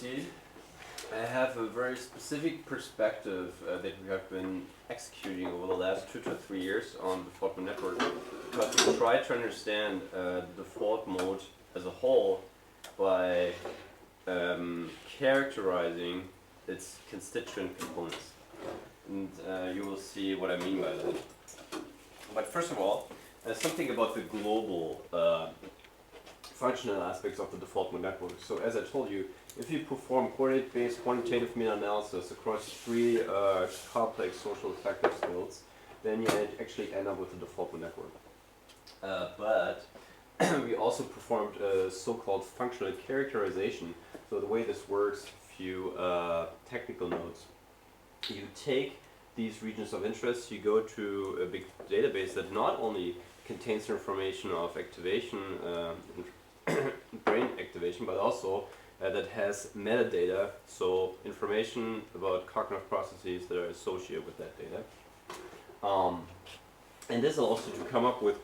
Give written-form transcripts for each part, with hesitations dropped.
see, I have a very specific perspective that we have been executing over the last 2 to 3 years on the default mode network, because we try to understand the default mode as a whole by characterizing its constituent components. And you will see what I mean by that. But first of all, something about the global functional aspects of the default mode network. So as I told you, if you perform coordinate-based quantitative meta-analysis across 3 complex social effective fields, then you actually end up with a default mode network. But we also performed a so-called functional characterization. So the way this works, a few technical notes. You take these regions of interest, you go to a big database that not only contains information of activation, brain activation, but also that has metadata, so information about cognitive processes that are associated with that data. And this allows you to come up with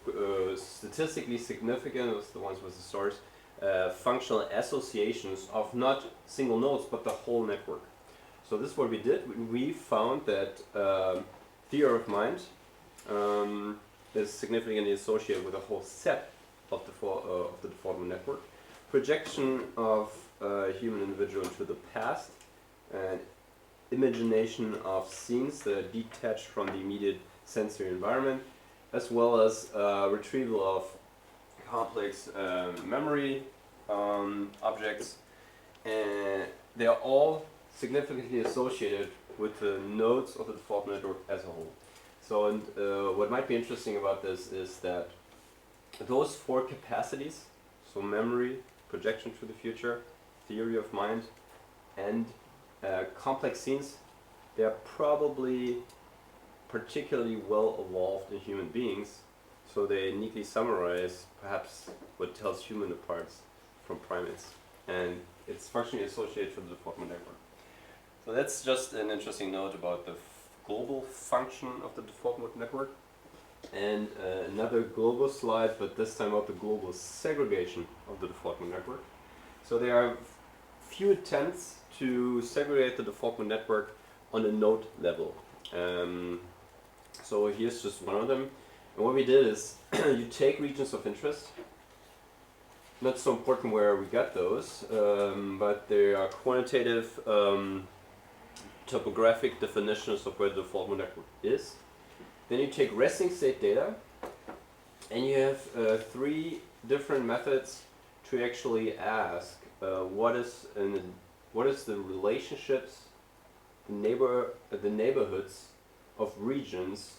statistically significant, those the ones with the stars, functional associations of not single nodes, but the whole network. So this is what we did. We found that theory of mind is significantly associated with a whole set of the default mode network. Projection of a human individual into the past, and imagination of scenes that are detached from the immediate sensory environment, as well as retrieval of complex memory objects, and they are all significantly associated with the nodes of the default network as a whole. So, and what might be interesting about this is that those 4 capacities, so memory, projection to the future, theory of mind, and complex scenes, they are probably particularly well evolved in human beings, so they neatly summarize perhaps what tells human apart from primates, and it's functionally associated with the default mode network. So that's just an interesting note about the global function of the default mode network. And another global slide, but this time about the global segregation of the default mode network. So there are few attempts to segregate the default mode network on a node level. So here's just one of them. And what we did is you take regions of interest. Not so important where we got those, but they are quantitative topographic definitions of where the default mode network is. Then you take resting state data, and you have 3 different methods to actually ask what is the relationships, the neighborhoods of regions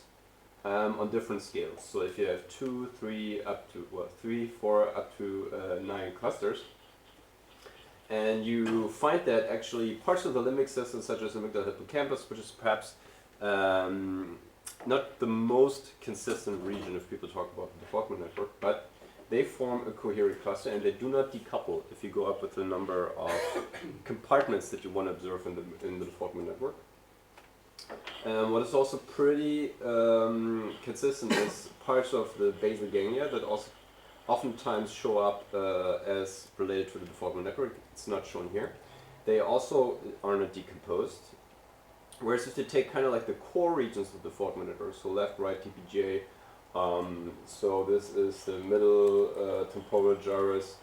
on different scales. So if you have 2, 3, up to 3, 4, up to 9 clusters, and you find that actually parts of the limbic system, such as the amygdala hippocampus, which is perhaps not the most consistent region if people talk about the default mode network, but they form a coherent cluster and they do not decouple if you go up with the number of compartments that you want to observe in the default mode network. What is also pretty consistent is parts of the basal ganglia that also oftentimes show up as related to the default mode network. It's not shown here. They also are not decomposed. Whereas if you take kind of like the core regions of the default mode network, so left, right, TPJ, so this is the middle temporal gyrus,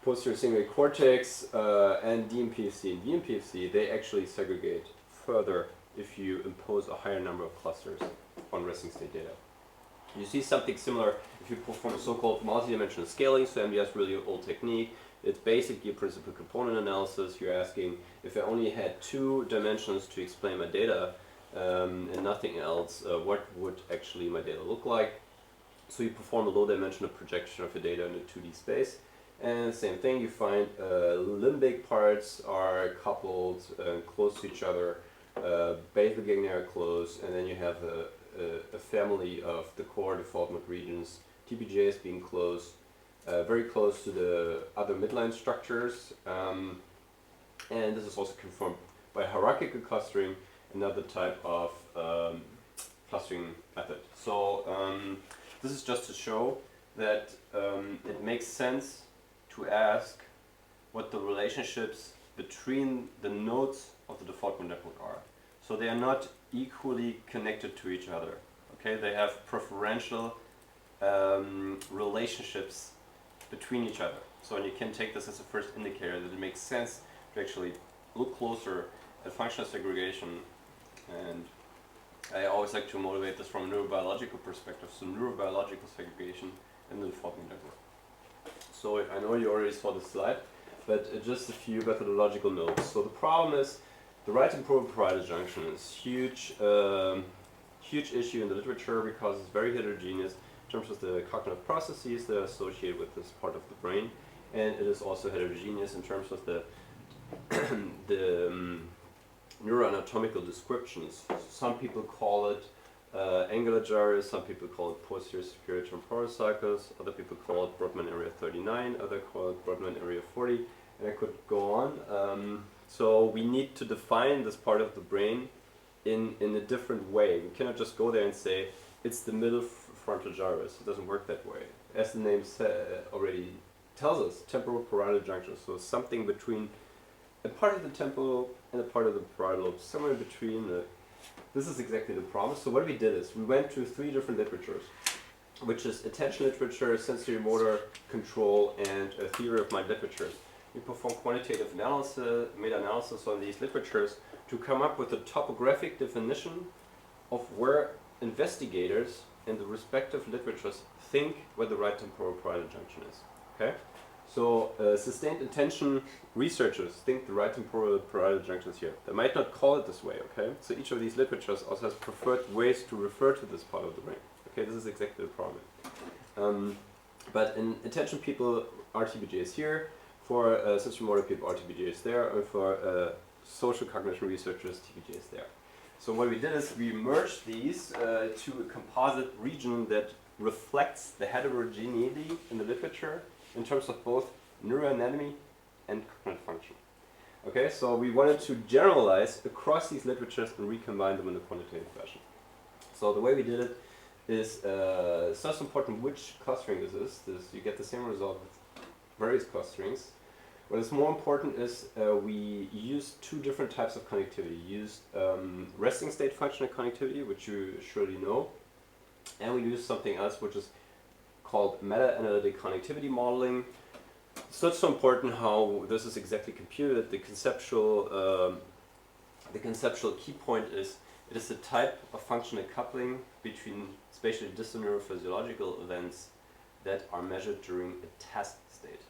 posterior cingulate cortex, and DMPFC. And DMPFC, they actually segregate further if you impose a higher number of clusters on resting state data. You see something similar if you perform a so-called multidimensional scaling, so MDS is really an old technique. It's basically a principal component analysis. You're asking if I only had 2 dimensions to explain my data and nothing else, what would actually my data look like? So you perform a low dimensional projection of your data in a 2D space. And same thing, you find limbic parts are coupled close to each other, basal ganglia are close, and then you have a family of the core default mode regions, TPJs being close, very close to the other midline structures, and this is also confirmed by hierarchical clustering, another type of clustering method. So this is just to show that it makes sense to ask what the relationships between the nodes of the default network are. So they are not equally connected to each other. Okay, they have preferential relationships between each other. So you can take this as a first indicator that it makes sense to actually look closer at functional segregation. And I always like to motivate this from a neurobiological perspective. So neurobiological segregation in the default network. So I know you already saw this slide, but just a few methodological notes. So the problem is the right temporal parietal junction is huge issue in the literature because it's very heterogeneous in terms of the cognitive processes that are associated with this part of the brain, and it is also heterogeneous in terms of the neuroanatomical descriptions. Some people call it angular gyrus, some people call it posterior superior temporal cycles, other people call it Brodmann area 39, others call it Brodmann area 40, and I could go on. So we need to define this part of the brain in a different way. We cannot just go there and say it's the middle frontal gyrus. It doesn't work that way. As the name already tells us, temporal parietal junction. So something between a part of the temporal and a part of the parietal lobe, somewhere between. This is exactly the problem. So what we did is we went through 3 different literatures, which is attention literature, sensory motor control, and theory of mind literatures. We perform quantitative analysis, meta-analysis on these literatures to come up with a topographic definition of where investigators in the respective literatures think where the right temporal parietal junction is. Okay? So sustained attention researchers think the right temporal parietal junction is here. They might not call it this way, okay? So each of these literatures also has preferred ways to refer to this part of the brain. Okay, this is exactly the problem. But in attention people, RTBJ is here. For sensory motor people, RTBJ is there. And for social cognition researchers, TBJ is there. So what we did is we merged these to a composite region that reflects the heterogeneity in the literature in terms of both neuroanatomy and cognitive function. Okay, so we wanted to generalize across these literatures and recombine them in a quantitative fashion. So the way we did it is, it's not so important which clustering this is. You get the same result with various clusterings. What is more important is we use 2 different types of connectivity. We used resting state functional connectivity, which you surely know, and we use something else which is called meta-analytic connectivity modeling. It's not so important how this is exactly computed. The conceptual key point is it is a type of functional coupling between spatially distant neurophysiological events that are measured during a task state.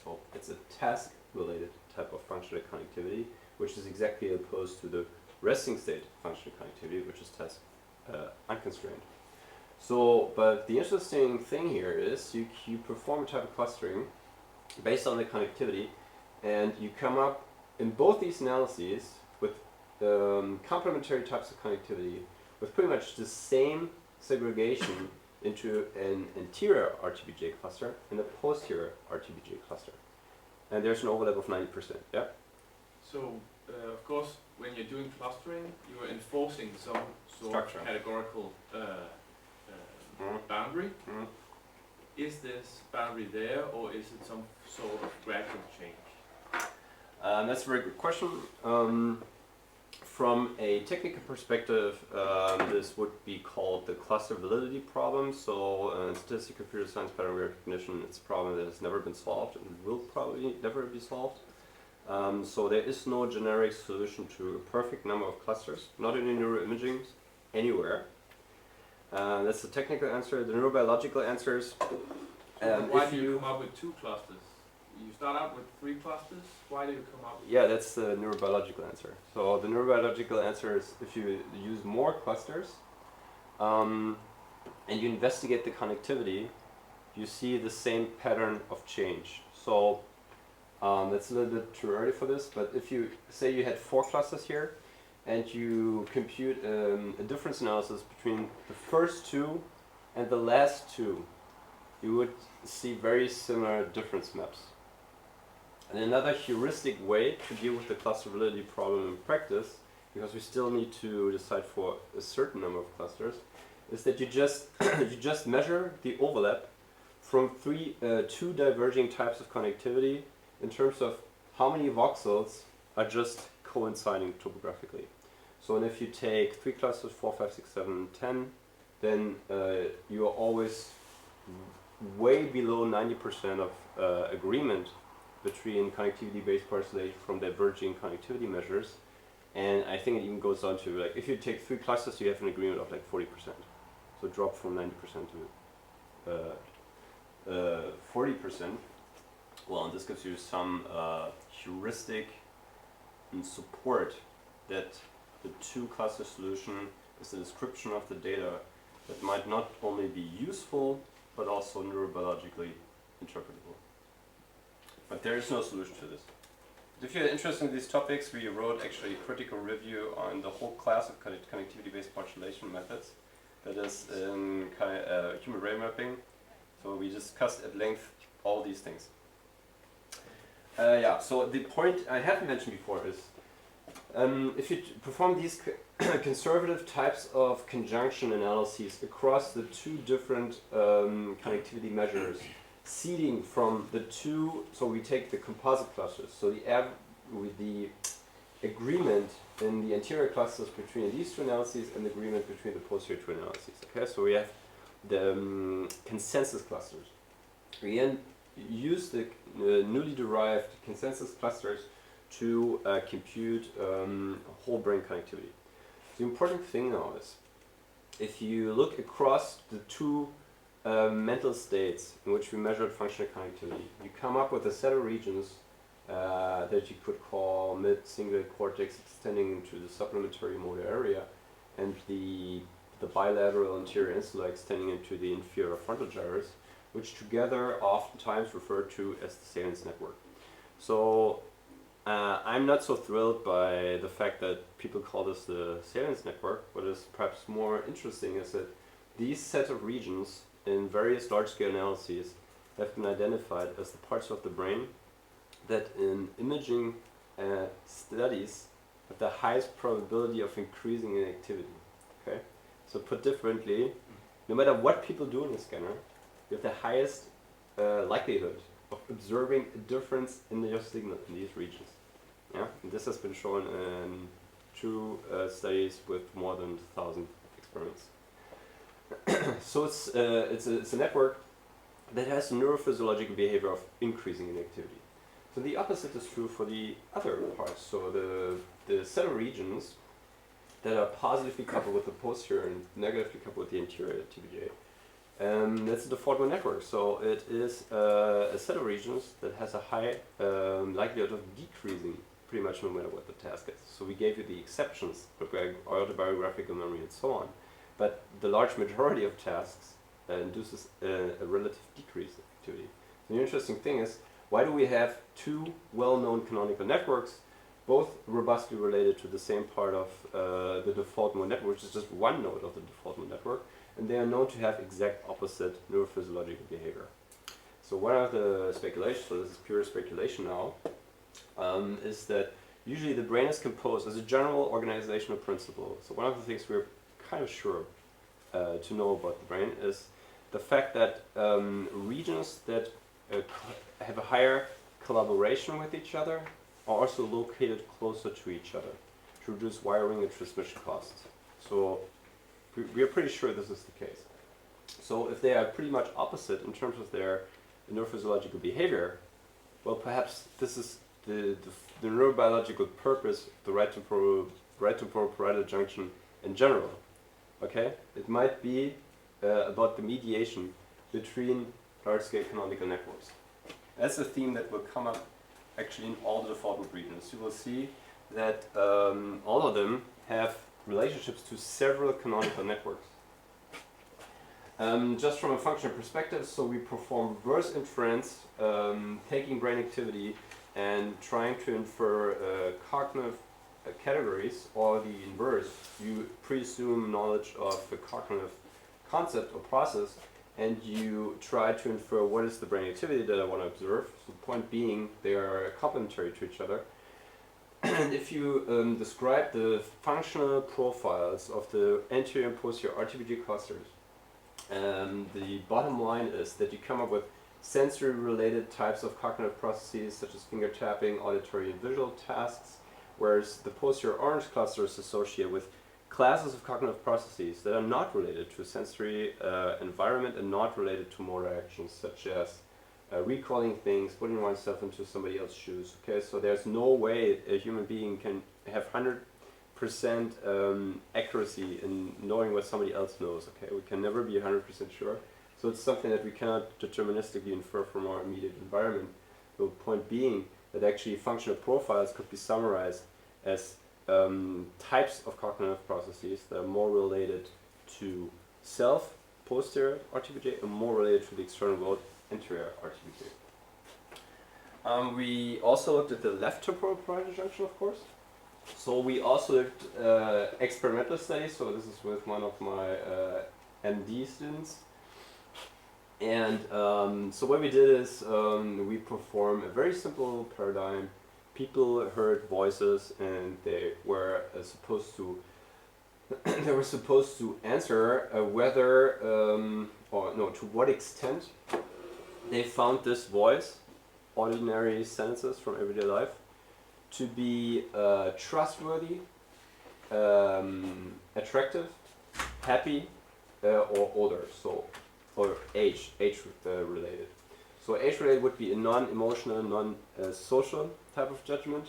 So it's a task-related type of functional connectivity, which is exactly opposed to the resting state functional connectivity, which is task unconstrained. So, but the interesting thing here is you perform a type of clustering based on the connectivity, and you come up in both these analyses with complementary types of connectivity with pretty much the same segregation into an anterior RTBJ cluster and a posterior RTBJ cluster. And there's an overlap of 90%, yeah? So, of course, when you're doing clustering, you're enforcing some sort Structure. of categorical boundary. Is this boundary there, or is it some sort of gradual change? That's a very good question. From a technical perspective, this would be called the cluster validity problem. So in statistical computer science pattern recognition, it's a problem that has never been solved and will probably never be solved. So there is no generic solution to a perfect number of clusters, not in neuroimaging, anywhere. That's the technical answer. The neurobiological answers. Why do you come up with 2 clusters? You start out with 3 clusters. Why do you come up with? Yeah, that's the neurobiological answer. So the neurobiological answer is if you use more clusters and you investigate the connectivity, you see the same pattern of change. So that's a little bit too early for this, but if you say you had 4 clusters here and you compute a difference analysis between the first 2 and the last 2, you would see very similar difference maps. And another heuristic way to deal with the cluster validity problem in practice, because we still need to decide for a certain number of clusters, is that you just measure the overlap from 2 diverging types of connectivity in terms of how many voxels are just coinciding topographically. So and if you take 3 clusters, 4, 5, 6, 7, 10, then you are always way below 90% of agreement between connectivity-based parcellation from diverging connectivity measures. And I think it even goes down to, like, if you take 3 clusters, you have an agreement of like 40%. So drop from 90% to 40%. Well, and this gives you some heuristic and support that the 2 cluster solution is a description of the data that might not only be useful, but also neurobiologically interpretable. But there is no solution to this. If you're interested in these topics, we wrote actually a critical review on the whole class of connectivity-based modulation methods. That is in human brain mapping. So we discussed at length all these things. Yeah, so the point I haven't mentioned before is, if you perform these conservative types of conjunction analyses across the 2 different connectivity measures, seeding from the 2, so we take the composite clusters, so with the agreement in the anterior clusters between these 2 analyses and the agreement between the posterior 2 analyses. Okay, so we have the consensus clusters. We then use the newly derived consensus clusters to compute whole brain connectivity. The important thing now is, if you look across the 2 mental states in which we measured functional connectivity, you come up with a set of regions that you could call mid-single cortex extending into the supplementary motor area, and the bilateral anterior insula extending into the inferior frontal gyrus, which together oftentimes referred to as the salience network. So I'm not so thrilled by the fact that people call this the salience network. What is perhaps more interesting is that these set of regions in various large-scale analyses have been identified as the parts of the brain that in imaging studies have the highest probability of increasing in activity. Okay? So put differently, no matter what people do in the scanner, you have the highest likelihood of observing a difference in your signal in these regions. Yeah? And this has been shown in 2 studies with more than 1,000 experiments. So it's a network that has neurophysiological behavior of increasing in activity. So the opposite is true for the other parts. So the set of regions that are positively coupled with the posterior and negatively coupled with the anterior TBJ, that's the default mode network. So it is a set of regions that has a high likelihood of decreasing pretty much no matter what the task is. So we gave you the exceptions, autobiographical memory and so on. But the large majority of tasks induces a relative decrease in activity. The interesting thing is, why do we have 2 well-known canonical networks, both robustly related to the same part of the default mode network, which is just one node of the default mode network, and they are known to have exact opposite neurophysiological behavior. So one of the speculations, so this is pure speculation now, is that usually the brain is composed as a general organizational principle. So one of the things we're kind of sure to know about the brain is the fact that regions that have a higher collaboration with each other are also located closer to each other to reduce wiring and transmission costs. So we are pretty sure this is the case. So if they are pretty much opposite in terms of their neurophysiological behavior, well, perhaps this is the neurobiological purpose of the right temporal parietal junction in general. Okay, it might be about the mediation between large-scale canonical networks. That's a theme that will come up actually in all the default mode regions. You will see that all of them have relationships to several canonical networks. Just from a functional perspective, so we perform reverse inference, taking brain activity and trying to infer cognitive categories, or the inverse. You presume knowledge of a cognitive concept or process, and you try to infer what is the brain activity that I want to observe. So the point being, they are complementary to each other. And if you describe the functional profiles of the anterior and posterior RTBG clusters, the bottom line is that you come up with sensory related types of cognitive processes such as finger tapping, auditory and visual tasks, whereas the posterior orange cluster is associated with classes of cognitive processes that are not related to sensory environment and not related to motor actions, such as recalling things, putting oneself into somebody else's shoes. Okay, so there's no way a human being can have 100% accuracy in knowing what somebody else knows. Okay, we can never be 100% sure. So it's something that we cannot deterministically infer from our immediate environment. The point being that actually functional profiles could be summarized as types of cognitive processes that are more related to self, posterior RTPJ, and more related to the external world, anterior RTPJ. We also looked at the left temporal parietal junction, of course. So we also looked experimental studies. So this is with one of my MD students. And so what we did is we performed a very simple paradigm. People heard voices, and they were supposed to answer whether or no, to what extent they found this voice, ordinary sentences from everyday life, to be trustworthy, attractive, happy, or older. So, or age related. So age related would be a non-emotional, non-social type of judgment.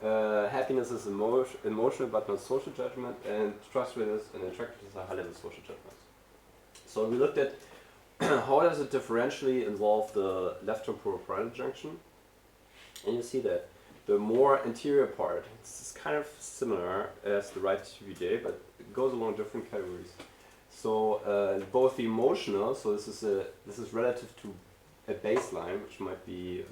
Happiness is emotional but not social judgment, and trustworthiness and attractiveness are high-level social judgments. So we looked at how does it differentially involve the left temporal parietal junction, and you see that the more anterior part is kind of similar as the right TPJ, but it goes along different categories. So both the emotional, so this is relative to a baseline, which might be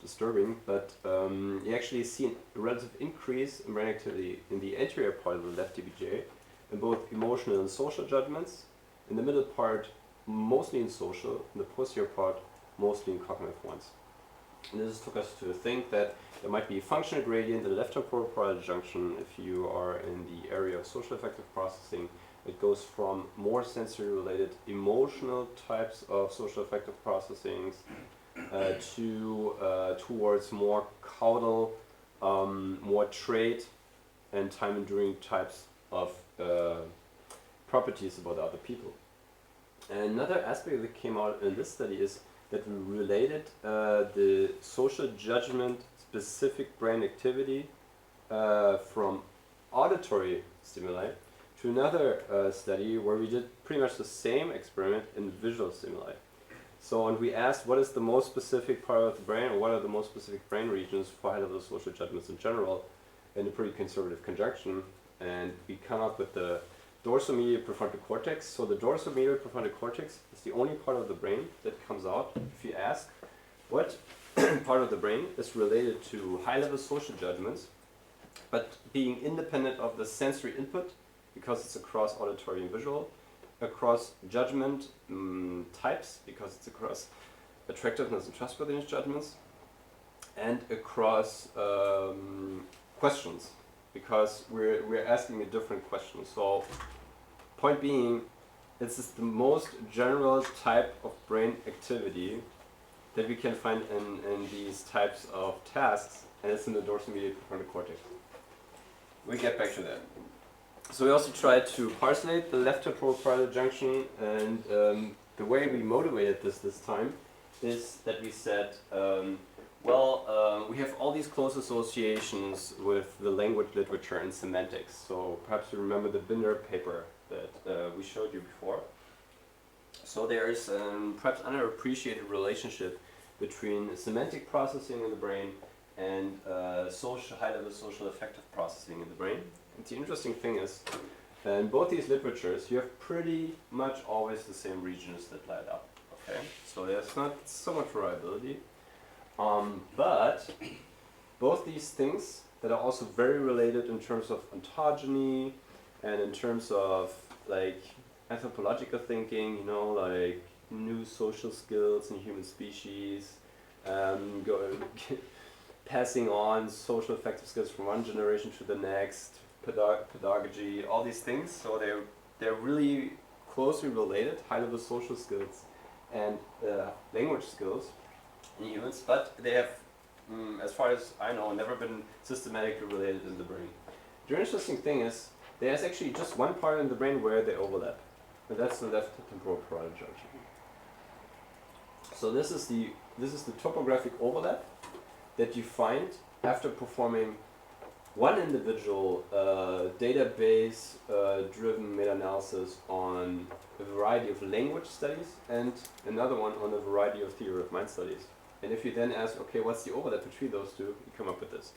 disturbing, but you actually see a relative increase in brain activity in the anterior part of the left TPJ, in both emotional and social judgments. In the middle part, mostly in social, in the posterior part, mostly in cognitive ones. And this took us to think that there might be a functional gradient in the left temporal parietal junction if you are in the area of social affective processing. It goes from more sensory related emotional types of social affective processings towards more caudal, more trait and time enduring types of properties about other people. And another aspect that came out in this study is that we related the social judgment specific brain activity from auditory stimuli to another study where we did pretty much the same experiment in visual stimuli. So, and we asked what is the most specific part of the brain, or what are the most specific brain regions for high-level social judgments in general, in a pretty conservative conjunction, and we come up with the dorsal medial prefrontal cortex. So the dorsal medial prefrontal cortex is the only part of the brain that comes out if you ask what part of the brain is related to high-level social judgments, but being independent of the sensory input, because it's across auditory and visual, across judgment types, because it's across attractiveness and trustworthiness judgments, and across questions, because we're asking a different question. So, point being, this is the most general type of brain activity that we can find in these types of tasks, and it's in the dorsal medial prefrontal cortex. We'll get back to that. So we also tried to parselate the left temporal parietal junction, and the way we motivated this time is that we said, we have all these close associations with the language literature and semantics. So perhaps you remember the Binder paper that we showed you before. So there is perhaps underappreciated relationship between semantic processing in the brain and high-level social affective processing in the brain. And the interesting thing is, in both these literatures, you have pretty much always the same regions that light up. Okay, so there's not so much variability, but both these things that are also very related in terms of ontogeny and in terms of like anthropological thinking, you know, like new social skills in human species, passing on social affective skills from one generation to the next, pedagogy, all these things. So they're really closely related, high-level social skills and language skills in humans, but they have as far as I know, never been systematically related in the brain. The interesting thing is, there's actually just one part in the brain where they overlap, and that's the left temporal parietal junction. So this is the topographic overlap that you find after performing one individual database driven meta-analysis on a variety of language studies and another one on a variety of theory of mind studies. And if you then ask, okay, what's the overlap between those two, you come up with this.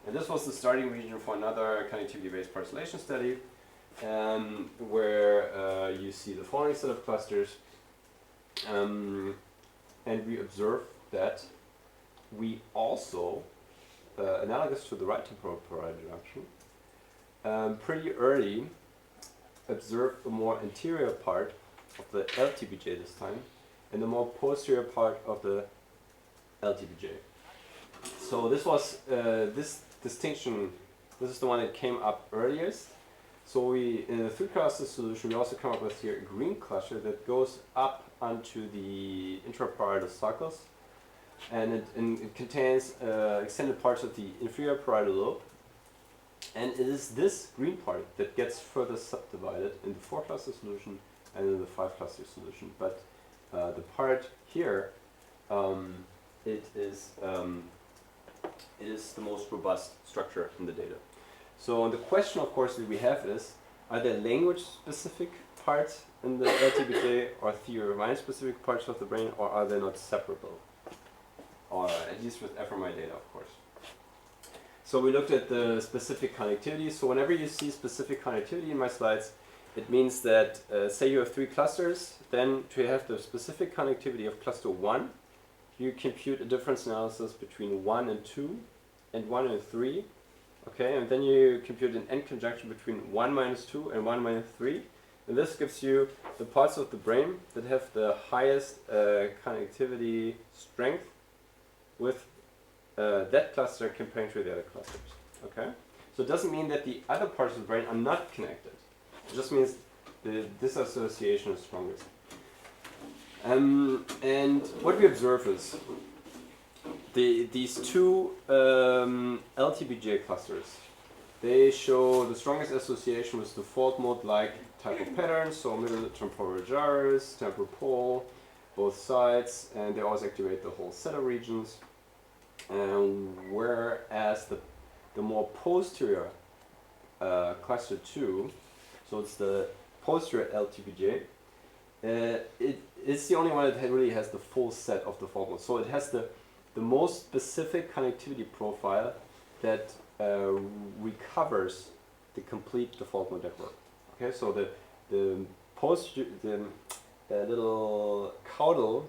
And this was the starting region for another connectivity-based parcellation study, where you see the following set of clusters. And we observe that we also, analogous to the right temporal parietal junction, pretty early observe a more anterior part of the LTBJ this time, and a more posterior part of the LTBJ. So this was this distinction. This is the one that came up earliest. So we, in the 3-cluster solution, we also come up with here a green cluster that goes up onto the intraparietal sulcus, and it contains extended parts of the inferior parietal lobe. And it is this green part that gets further subdivided in the 4-cluster solution and in the 5-cluster solution. But the part here, it is the most robust structure in the data. So the question, of course, that we have is, are there language-specific parts in the LTBJ or theory of mind-specific parts of the brain, or are they not separable? Or at least with fMRI data, of course. So we looked at the specific connectivity. So whenever you see specific connectivity in my slides, it means that, say you have 3 clusters, then to have the specific connectivity of cluster 1, you compute a difference analysis between 1 and 2, and 1 and 3. Okay, and then you compute an end conjunction between 1 minus 2 and 1 minus 3. And this gives you the parts of the brain that have the highest connectivity strength with that cluster compared to the other clusters. Okay, so it doesn't mean that the other parts of the brain are not connected. It just means this association is strongest. And what we observe is these two LTBJ clusters. They show the strongest association with default mode-like type of patterns, so middle temporal gyrus, temporal pole, both sides, and they always activate the whole set of regions. Whereas the more posterior cluster 2, so it's the posterior LTBJ, it's the only one that really has the full set of default modes. So it has the most specific connectivity profile that recovers the complete default mode network. Okay, so the little caudal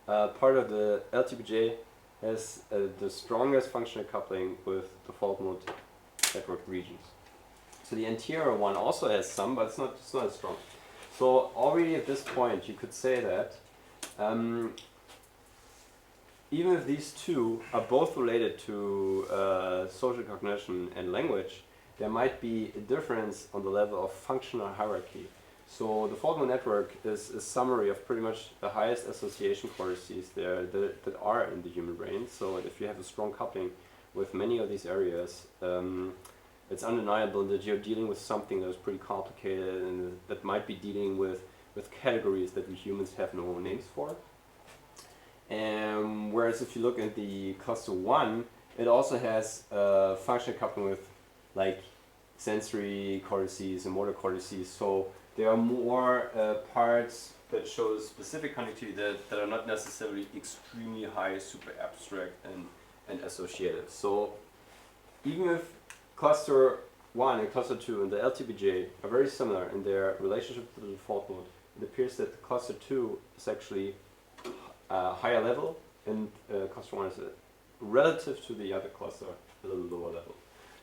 part of the LTBJ has the strongest functional coupling with default mode network regions. So the anterior one also has some, but it's not as strong. So already at this point, you could say that even if these two are both related to social cognition and language, there might be a difference on the level of functional hierarchy. So the default mode network is a summary of pretty much the highest association cortices there that are in the human brain. So if you have a strong coupling with many of these areas, it's undeniable that you're dealing with something that is pretty complicated and that might be dealing with categories that we humans have no names for. Whereas if you look at the cluster 1, it also has functional coupling with like sensory cortices and motor cortices. So there are more parts that show specific connectivity that are not necessarily extremely high, super abstract and associated. So even if cluster 1 and cluster 2 and the LTBJ are very similar in their relationship to the default mode, it appears that the cluster 2 is actually higher level, and cluster 1 is relative to the other cluster a little lower level.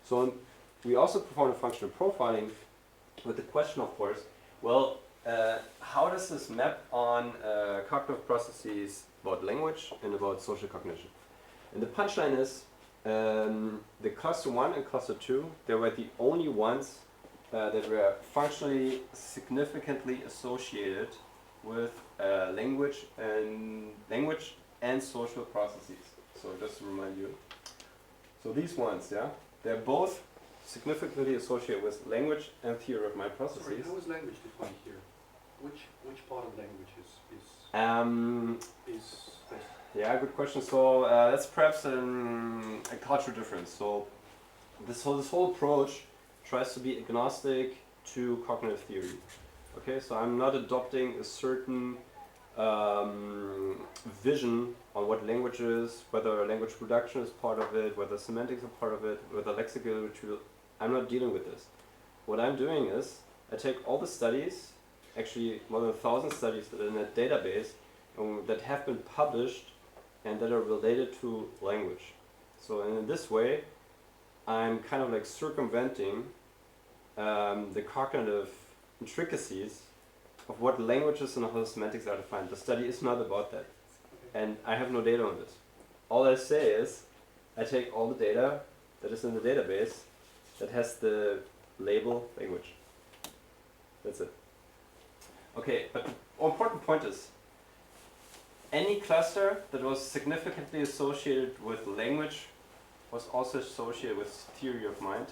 So we also performed a functional profiling with the question, of course, well, how does this map on cognitive processes about language and about social cognition? And the punchline is the cluster 1 and cluster 2, they were the only ones that were functionally significantly associated with language and social processes. So just to remind you. So these ones, yeah, they're both significantly associated with language and theory of mind Sorry, processes. how is language defined here? Which part of language is this? Yeah, good question. So that's perhaps a cultural difference. So this whole approach tries to be agnostic to cognitive theory. Okay, so I'm not adopting a certain vision on what language is, whether language production is part of it, whether semantics are part of it, whether lexical retrieval. I'm not dealing with this. What I'm doing is I take all the studies, actually more than 1,000 studies that are in that database that have been published and that are related to language. So in this way, I'm kind of like circumventing the cognitive intricacies of what languages and how semantics are defined. The study is not about that. And I have no data on this. All I say is, I take all the data that is in the database that has the label language. That's it. Okay, but the important point is, any cluster that was significantly associated with language was also associated with theory of mind,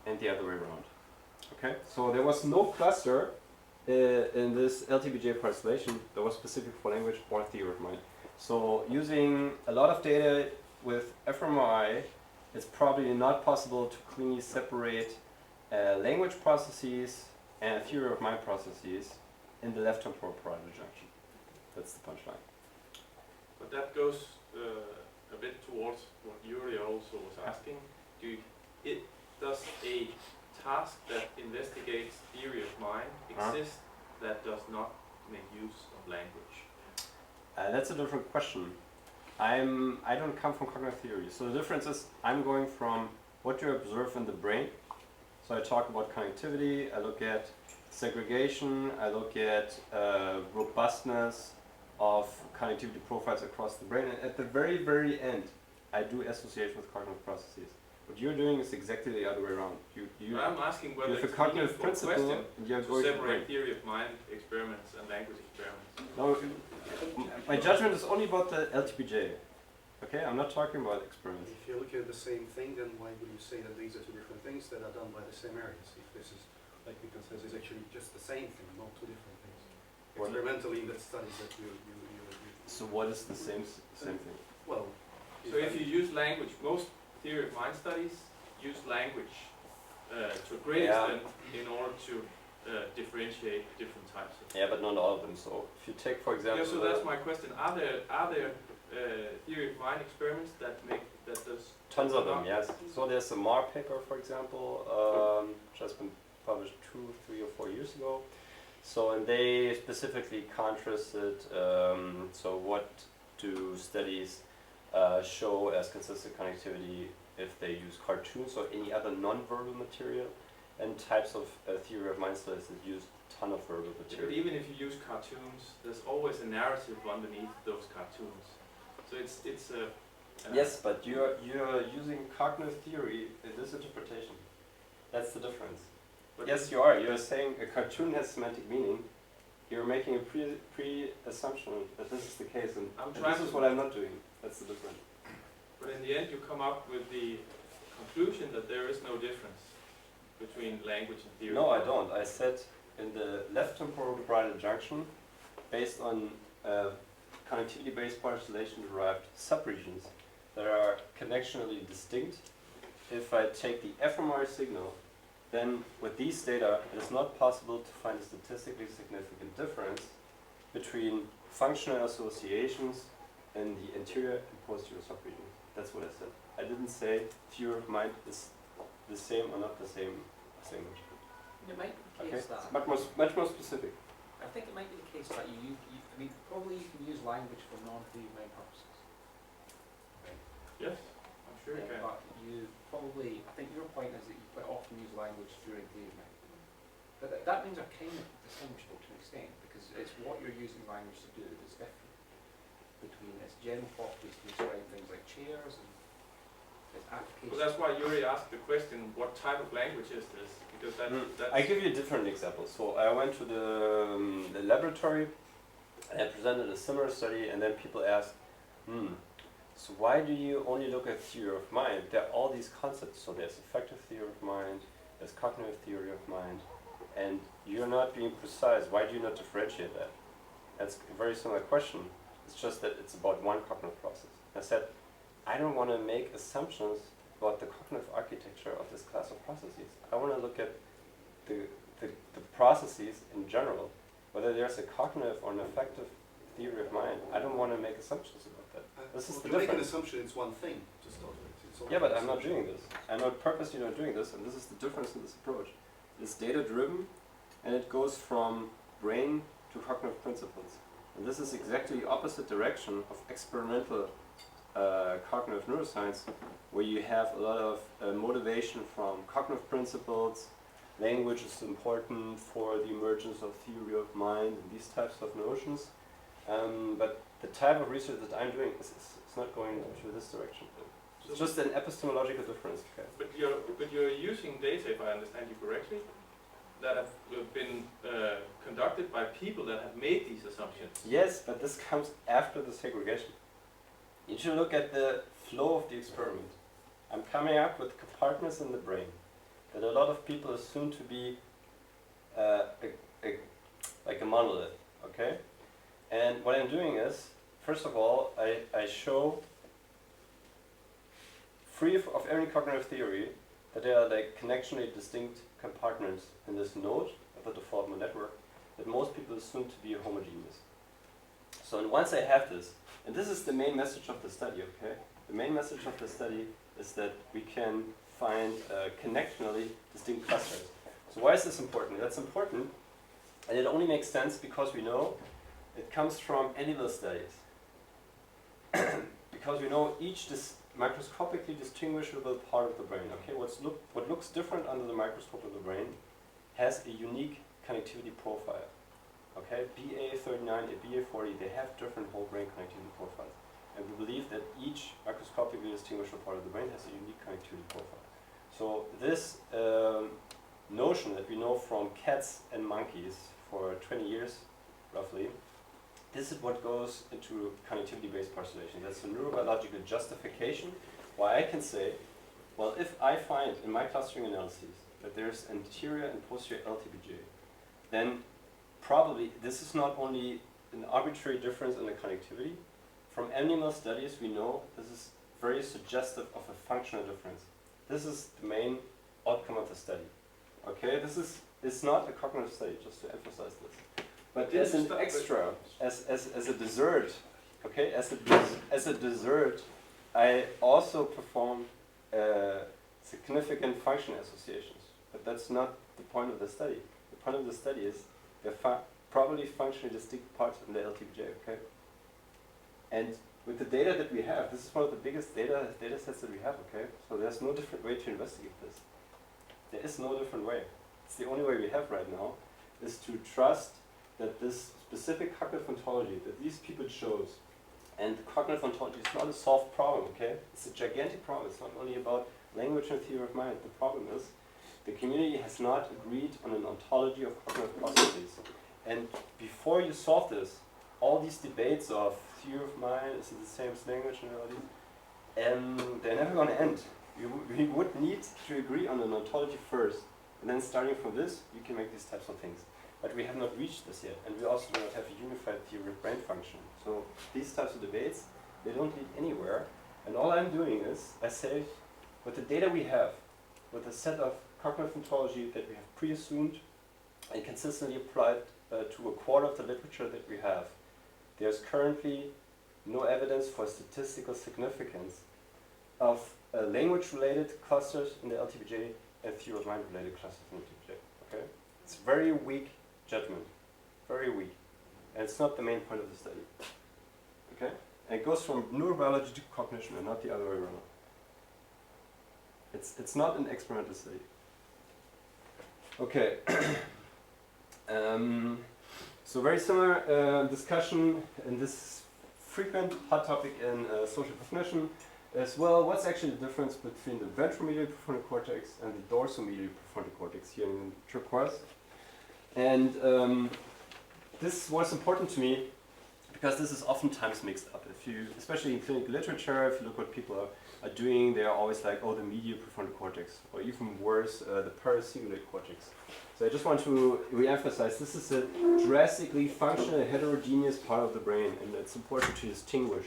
and the other way around. Okay, so there was no cluster in this LTBJ parcellation that was specific for language or theory of mind. So using a lot of data with fMRI, it's probably not possible to cleanly separate language processes and theory of mind processes in the left temporal parietal junction. That's the punchline. But that goes a bit towards what Yuri also was asking. Does a task that investigates theory of mind exist that does not make use of language? That's a different question. I don't come from cognitive theory. So the difference is I'm going from what you observe in the brain. So I talk about connectivity, I look at segregation, I look at robustness of connectivity profiles across the brain. And at the very, very end, I do association with cognitive processes. What you're doing is exactly the other way around. I'm asking whether it's a it's cognitive meaningful principle question to separate theory of mind experiments and language experiments. No, my judgment is only about the LTBJ. Okay, I'm not talking about experiments. If you're looking at the same thing, then why would you say that these are two different things that are done by the same areas? If this is, like Mikael says, is actually just the same thing, not two different things. Experimentally, in the studies that you So what is the same thing? well, So if you use language, most theory of mind studies use language to a great extent in order to differentiate different types of. Yeah, but not all of them. So if you take, for example, Yeah, so that's my question. Are there theory of mind experiments that does tons of them? Yes. So there's the Marr paper, for example, which has been published 2, 3, or 4 years ago. So and they specifically contrasted. So what do studies show as consistent connectivity if they use cartoons or any other non-verbal material, and types of theory of mind studies that use a ton of verbal But material. even if you use cartoons, there's always a narrative underneath those cartoons. So it's a Yes, but you're using cognitive theory in this interpretation. That's the difference. but Yes, you are. You're saying a cartoon has semantic meaning. You're making a pre-assumption that this is the case, and this is what I'm not doing. That's the difference. But in the end, you come up with the conclusion that there is no difference between language and theory. No, I don't. I said in the left temporal parietal junction, based on connectivity-based parcellation-derived subregions that are connectionally distinct. If I take the fMRI signal, then with these data, it is not possible to find a statistically significant difference between functional associations in the anterior and posterior subregions. That's what I said. I didn't say theory of mind is the same or not the same. It might be the Okay, case that it's much more specific. I think it might be the case that I mean, probably you can use language for non-theory of mind purposes. Yes, I'm sure you can. But you probably, I think your point is that you quite often use language during theory of mind. But that means are kind of distinguishable to an extent, because it's what you're using language to do that's different between its general properties to describe things like chairs and its applications. Well, that's why Yuri asked the question, what type of language is this? Because that's... I give you a different example. So I went to the laboratory and I presented a similar study, and then people asked, So why do you only look at theory of mind? There are all these concepts. So there's affective theory of mind, there's cognitive theory of mind, and you're not being precise. Why do you not differentiate that? That's a very similar question. It's just that it's about one cognitive process. I said, I don't want to make assumptions about the cognitive architecture of this class of processes. I want to look at the processes in general, whether there's a cognitive or an affective theory of mind. I don't want to make assumptions about that. This is the to make an difference. assumption, it's one thing to start with. It's all Yeah, but an I'm not assumption. doing this. I'm not purposely not doing this, and this is the difference in this approach. It's data-driven, and it goes from brain to cognitive principles. And this is exactly the opposite direction of experimental cognitive neuroscience, where you have a lot of motivation from cognitive principles. Language is important for the emergence of theory of mind and these types of notions. But the type of research that I'm doing is not going into this direction. It's just an epistemological difference. Okay. But you're using data, if I understand you correctly, that have been conducted by people that have made these assumptions. Yes, but this comes after the segregation. You should look at the flow of the experiment. I'm coming up with compartments in the brain that a lot of people assume to be like a monolith, okay? And what I'm doing is, first of all, I show, free of any cognitive theory, that there are like connectionally distinct compartments in this node of the default mode network that most people assume to be homogeneous. So and once I have this, and this is the main message of the study, okay? The main message of the study is that we can find connectionally distinct clusters. So why is this important? That's important, and it only makes sense because we know it comes from animal studies. Because we know each microscopically distinguishable part of the brain, okay? What looks different under the microscope of the brain has a unique connectivity profile. Okay, BA39 and BA40, they have different whole brain connectivity profiles. And we believe that each microscopically distinguishable part of the brain has a unique connectivity profile. So this notion that we know from cats and monkeys for 20 years, roughly, this is what goes into connectivity-based participation. That's the neurobiological justification why I can say, well, if I find in my clustering analyses that there's anterior and posterior LTBJ, then probably this is not only an arbitrary difference in the connectivity. From animal studies, we know this is very suggestive of a functional difference. This is the main outcome of the study. Okay, it's not a cognitive study, just to emphasize this. But as an extra, as a dessert, okay, as a dessert, I also perform significant function associations. But that's not the point of the study. The point of the study is there are probably functionally distinct parts in the LTBJ, okay? And with the data that we have, this is one of the biggest data sets that we have, okay? So there's no different way to investigate this. There is no different way. It's the only way we have right now, is to trust that this specific cognitive ontology that these people chose, and the cognitive ontology is not a solved problem, okay? It's a gigantic problem. It's not only about language and theory of mind. The problem is the community has not agreed on an ontology of cognitive processes. And before you solve this, all these debates of theory of mind, is it the same as language and all these, they're never going to end. We would need to agree on an ontology first, and then starting from this, you can make these types of things. But we have not reached this yet, and we also do not have a unified theory of brain function. So these types of debates, they don't lead anywhere. And all I'm doing is, I say, with the data we have, with a set of cognitive ontology that we have pre-assumed and consistently applied to a quarter of the literature that we have, there's currently no evidence for statistical significance of language-related clusters in the LTBJ and theory of mind-related clusters in the LTBJ. Okay? It's very weak judgment, very weak, and it's not the main point of the study. Okay? And it goes from neurobiology to cognition and not the other way around. It's not an experimental study. Okay. So very similar discussion in this frequent hot topic in social cognition as well. What's actually the difference between the ventromedial prefrontal cortex and the dorsal medial prefrontal cortex here in turquoise? And this was important to me because this is oftentimes mixed up. If you, especially in clinical literature, if you look what people are doing, they are always like, oh, the medial prefrontal cortex, or even worse, the paracingulate cortex. So I just want to re-emphasize, this is a drastically functional, heterogeneous part of the brain, and it's important to distinguish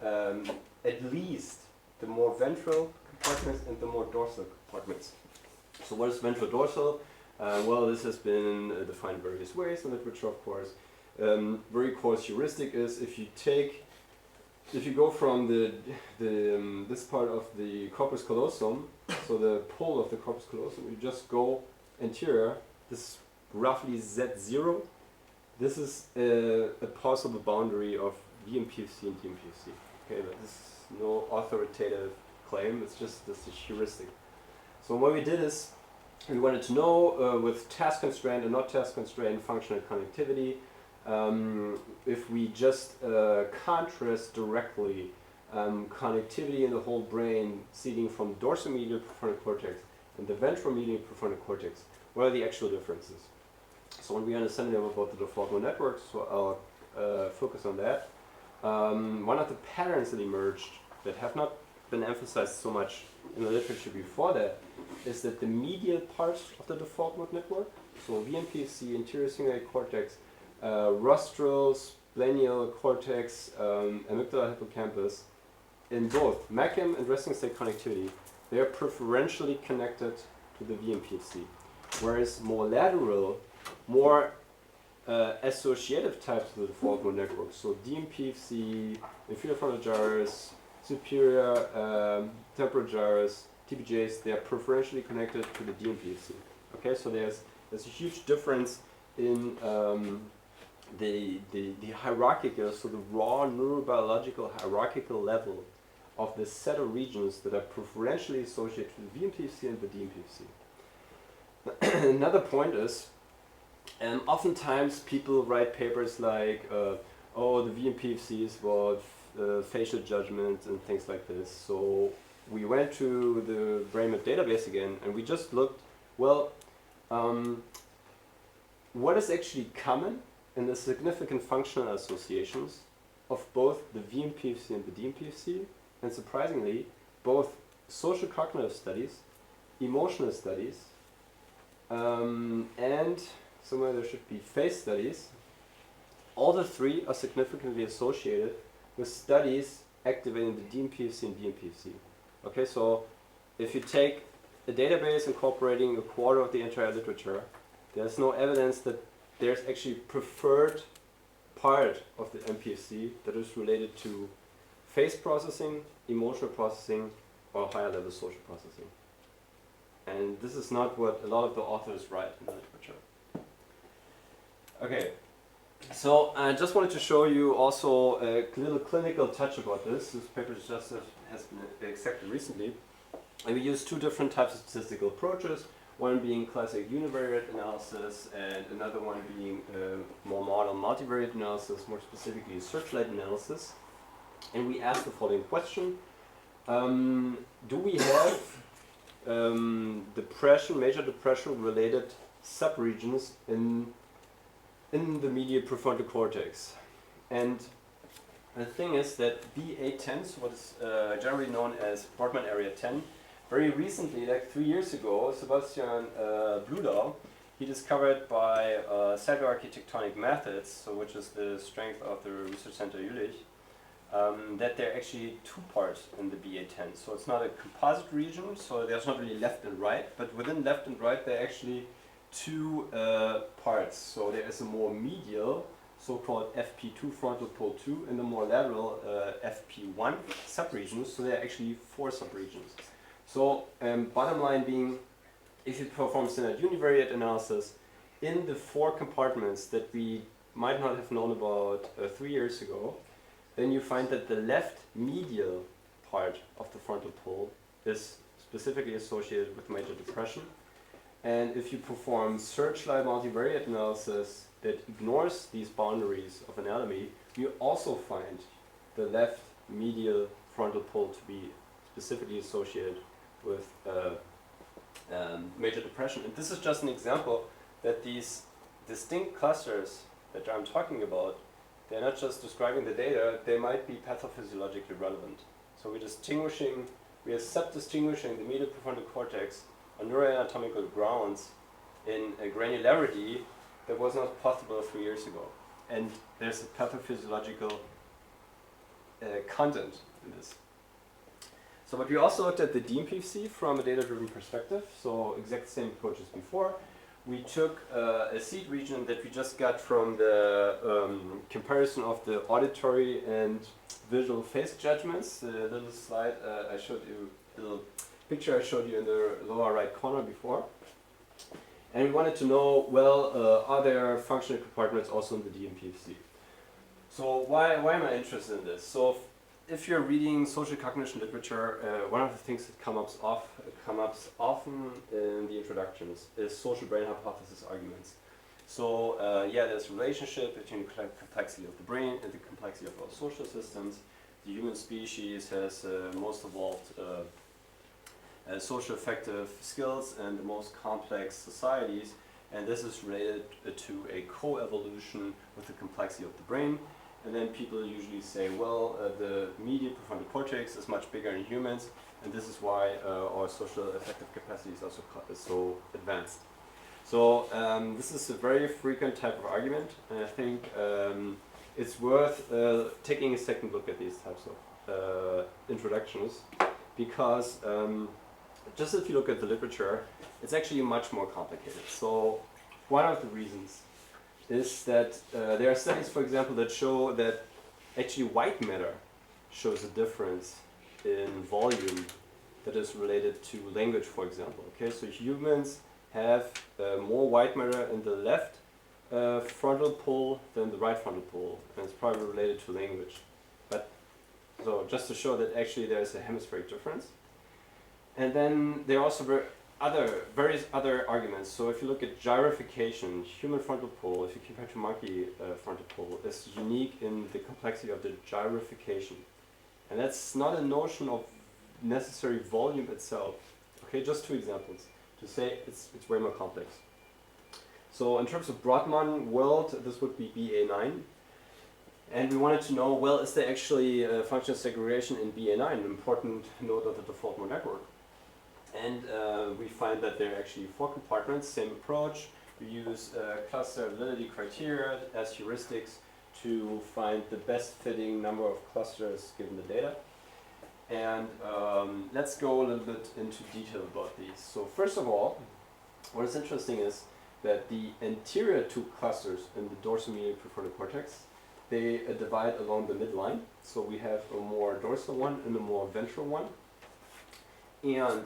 at least the more ventral compartments and the more dorsal compartments. So what is ventral dorsal? Well, this has been defined various ways in literature, of course. Very coarse heuristic is if you go from this part of the corpus callosum, so the pole of the corpus callosum, you just go anterior, this is roughly Z0. This is a possible boundary of VMPFC and DMPFC. Okay, but this is no authoritative claim, it's just this is heuristic. So what we did is, we wanted to know with task constrained and not task constrained functional connectivity, if we just contrast directly connectivity in the whole brain seeding from dorsomedial prefrontal cortex and the ventromedial prefrontal cortex, what are the actual differences? So when we understand about the default mode networks, so I'll focus on that. One of the patterns that emerged that have not been emphasized so much in the literature before that is that the medial part of the default mode network, so VMPFC, anterior cingulate cortex, rostral, splenial cortex, amygdala hippocampus, in both MACM and resting state connectivity, they are preferentially connected to the VMPFC. Whereas more lateral, more associative types of the default mode network, so DMPFC, inferior frontal gyrus, superior temporal gyrus, TPJs, they are preferentially connected to the DMPFC. Okay, so there's a huge difference in the hierarchical, so the raw neurobiological hierarchical level of the set of regions that are preferentially associated with the VMPFC and the DMPFC. Another point is, oftentimes people write papers like, oh, the VMPFC is about facial judgment and things like this. So we went to the BrainMap database again and we just looked, well, what is actually common in the significant functional associations of both the VMPFC and the DMPFC, and surprisingly, both social cognitive studies, emotional studies, and somewhere there should be face studies. All the three are significantly associated with studies activating the DMPFC and DMPFC. Okay, so if you take a database incorporating a quarter of the entire literature, there's no evidence that there's actually preferred part of the MPFC that is related to face processing, emotional processing, or higher level social processing. And this is not what a lot of the authors write in the literature. Okay, so I just wanted to show you also a little clinical touch about this. This paper just has been accepted recently. And we use two different types of statistical approaches, one being classic univariate analysis and another one being more model multivariate analysis, more specifically searchlight analysis. And we asked the following question: do we have depression, major depression related subregions in the medial prefrontal cortex? And the thing is that BA10, so what is generally known as Portman area 10, very recently, like 3 years ago, Sebastian Bludau, he discovered by cyber architectonic methods, so which is the strength of the research center Jülich, that there are actually two parts in the BA10. So it's not a composite region, so there's not really left and right, but within left and right there are actually two parts. So there is a more medial, so-called FP2 frontal pole 2, and a more lateral FP1 subregions. So there are actually 4 subregions. So bottom line being, if you perform standard univariate analysis in the 4 compartments that we might not have known about 3 years ago, then you find that the left medial part of the frontal pole is specifically associated with major depression. And if you perform searchlight multivariate analysis that ignores these boundaries of anatomy, you also find the left medial frontal pole to be specifically associated with major depression. And this is just an example that these distinct clusters that I'm talking about they're not just describing the data, they might be pathophysiologically relevant. So we are sub-distinguishing the medial prefrontal cortex on neuroanatomical grounds in a granularity that was not possible 3 years ago. And there's a pathophysiological content in this. So, but we also looked at the DMPFC from a data-driven perspective, so exact same approach as before. We took a seed region that we just got from the comparison of the auditory and visual face judgments, the little slide I showed you, the little picture I showed you in the lower right corner before. And we wanted to know, well, are there functional compartments also in the DMPFC? So why am I interested in this? So if you're reading social cognition literature, one of the things that comes up often in the introductions is social brain hypothesis arguments. So yeah, there's a relationship between the complexity of the brain and the complexity of our social systems. The human species has most evolved social effective skills and the most complex societies, and this is related to a co-evolution with the complexity of the brain. And then people usually say, well, the medial prefrontal cortex is much bigger in humans, and this is why our social affective capacity is also so advanced. So this is a very frequent type of argument, and I think it's worth taking a second look at these types of introductions, because just if you look at the literature, it's actually much more complicated. So one of the reasons is that there are studies, for example, that show that actually white matter shows a difference in volume that is related to language, for example. Okay, so humans have more white matter in the left frontal pole than the right frontal pole, and it's probably related to language. But so just to show that actually there's a hemispheric difference. And then there are also various other arguments. So if you look at gyrification, human frontal pole, if you compare to monkey frontal pole, is unique in the complexity of the gyrification. And that's not a notion of necessary volume itself. Okay, just two examples to say it's way more complex. So in terms of Brodmann world, this would be BA9. And we wanted to know, well, is there actually functional segregation in BA9, an important node of the default mode network? And we find that there are actually 4 compartments, same approach. We use cluster validity criteria as heuristics to find the best fitting number of clusters given the data. And let's go a little bit into detail about these. So first of all, what is interesting is that the anterior 2 clusters in the dorsal medial prefrontal cortex, they divide along the midline. So we have a more dorsal one and a more ventral one. And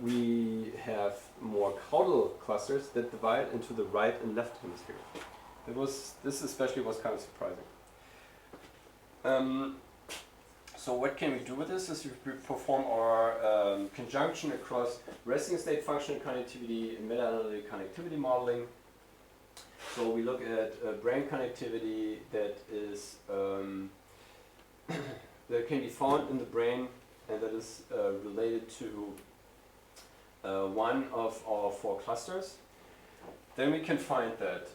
we have more caudal clusters that divide into the right and left hemisphere. This especially was kind of surprising. So what can we do with this? Is we perform our conjunction across resting state functional connectivity and meta-analytic connectivity modeling. So we look at brain connectivity that is that can be found in the brain, and that is related to one of our 4 clusters. Then we can find that,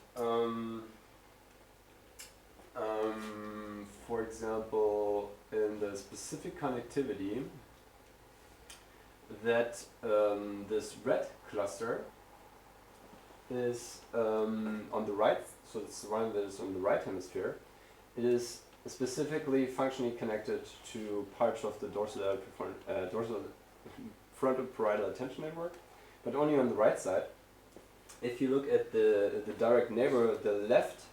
for example, in the specific connectivity, that this red cluster is on the right, so it's the one that is on the right hemisphere. It is specifically functionally connected to parts of the dorsal frontal parietal attention network, but only on the right side. If you look at the direct neighbor, the left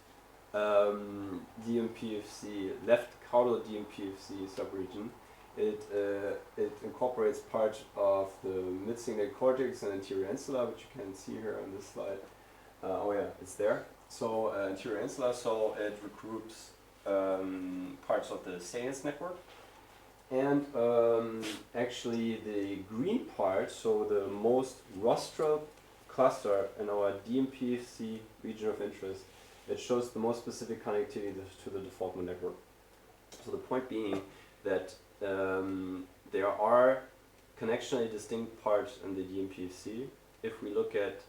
DMPFC, left caudal DMPFC subregion, it incorporates parts of the mid-cingulate cortex and anterior insula, which you can see here on this slide. Oh yeah, it's there. So anterior insula, so it regroups parts of the salience network, and actually the green part, so the most rostral cluster in our DMPFC region of interest, it shows the most specific connectivity to the default mode network. So the point being that there are connectionally distinct parts in the DMPFC. If we look at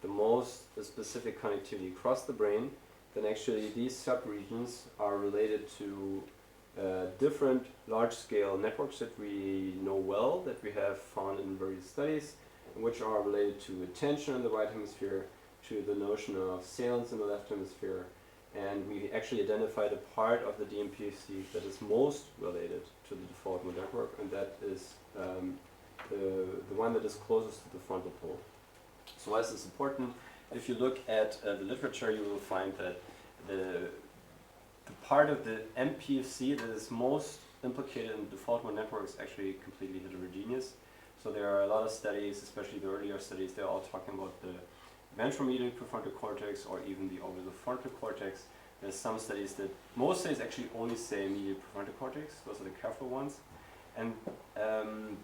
the most specific connectivity across the brain, then actually these subregions are related to different large-scale networks that we know well, that we have found in various studies, which are related to attention in the right hemisphere, to the notion of salience in the left hemisphere, and we actually identified a part of the DMPFC that is most related to the default mode network, and that is the one that is closest to the frontal pole. So why is this important? If you look at the literature, you will find that the part of the MPFC that is most implicated in default mode network is actually completely heterogeneous. So there are a lot of studies, especially the earlier studies, they're all talking about the ventral medial prefrontal cortex or even the orbitofrontal cortex. There's some studies that, most studies actually only say medial prefrontal cortex, those are the careful ones. And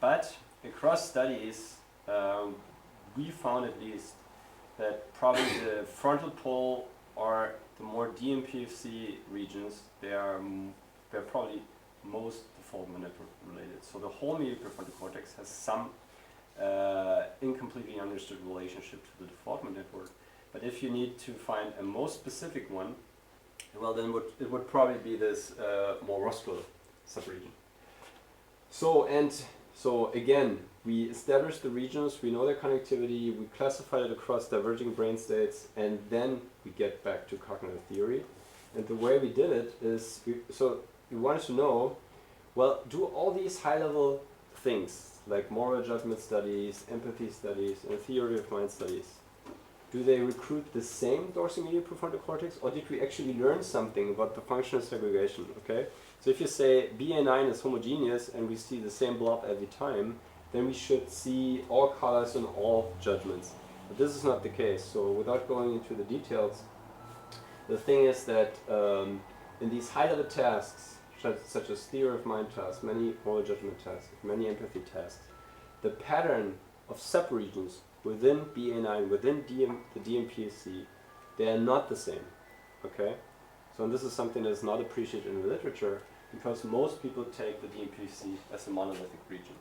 but across studies, we found at least that probably the frontal pole or the more DMPFC regions, they're probably most default mode network related. So the whole medial prefrontal cortex has some incompletely understood relationship to the default mode network. But if you need to find a most specific one, well then it would probably be this more rostral subregion. So again, we established the regions, we know their connectivity, we classified it across diverging brain states, and then we get back to cognitive theory. And the way we did it is, we wanted to know, well, do all these high-level things, like moral judgment studies, empathy studies, and theory of mind studies, do they recruit the same dorsal medial prefrontal cortex, or did we actually learn something about the function of segregation, okay? So if you say BA9 is homogeneous and we see the same blob every time, then we should see all colors and all judgments. But this is not the case. So without going into the details, the thing is that in these high-level tasks, such as theory of mind tasks, many moral judgment tasks, many empathy tasks, the pattern of subregions within BA9, within the DMPFC, they are not the same. Okay? So this is something that is not appreciated in the literature because most people take the DMPFC as a monolithic region.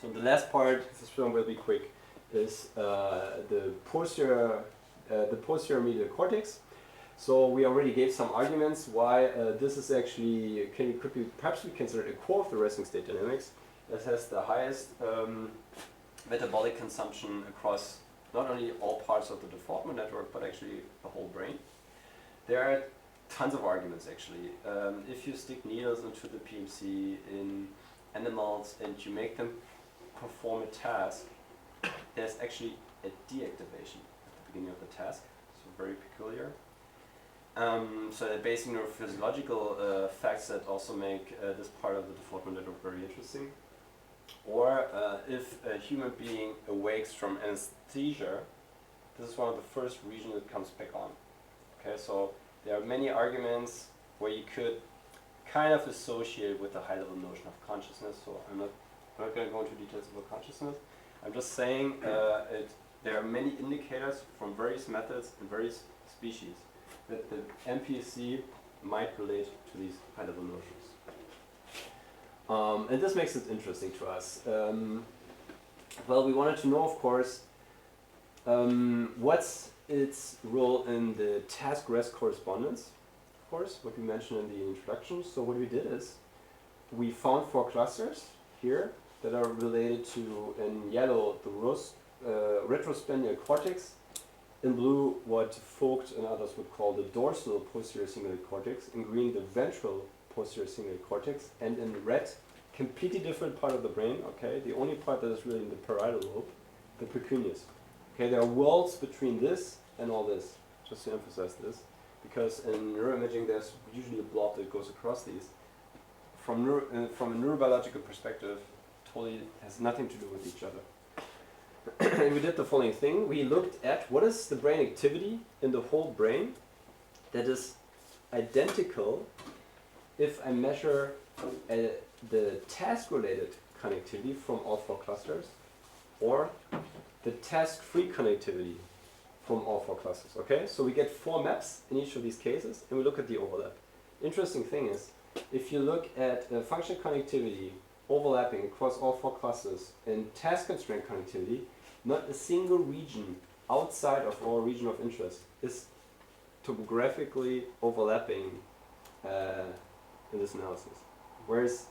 So the last part, this one will be quick, is the posterior medial cortex. So we already gave some arguments why this is actually could be perhaps we consider a core of the resting state dynamics that has the highest metabolic consumption across not only all parts of the default mode network but actually the whole brain. There are tons of arguments actually. If you stick needles into the PMC in animals and you make them perform a task, there's actually a deactivation at the beginning of the task, so very peculiar. So the basic neurophysiological facts that also make this part of the default mode network very interesting. Or if a human being awakes from anesthesia, this is one of the first regions that comes back on. Okay, so there are many arguments where you could kind of associate with the high-level notion of consciousness. So I'm not going to go into details about consciousness. I'm just saying there are many indicators from various methods and various species that the MPFC might relate to these high-level notions. And this makes it interesting to us. Well, we wanted to know, of course, what's its role in the task-rest correspondence, of course, what we mentioned in the introduction. So what we did is we found 4 clusters here that are related to, in yellow, the retrosplenial cortex, in blue, what Vogt and others would call the dorsal posterior cingulate cortex, in green, the ventral posterior cingulate cortex, and in red, completely different part of the brain, okay, the only part that is really in the parietal lobe, the precuneus. Okay, there are worlds between this and all this, just to emphasize this, because in neuroimaging there's usually a blob that goes across these. From a neurobiological perspective, totally has nothing to do with each other. And we did the following thing. We looked at what is the brain activity in the whole brain that is identical if I measure the task-related connectivity from all 4 clusters or the task-free connectivity from all 4 clusters. Okay, so we get 4 maps in each of these cases and we look at the overlap. Interesting thing is, if you look at function connectivity overlapping across all 4 clusters and task-constrained connectivity, not a single region outside of our region of interest is topographically overlapping in this analysis. Whereas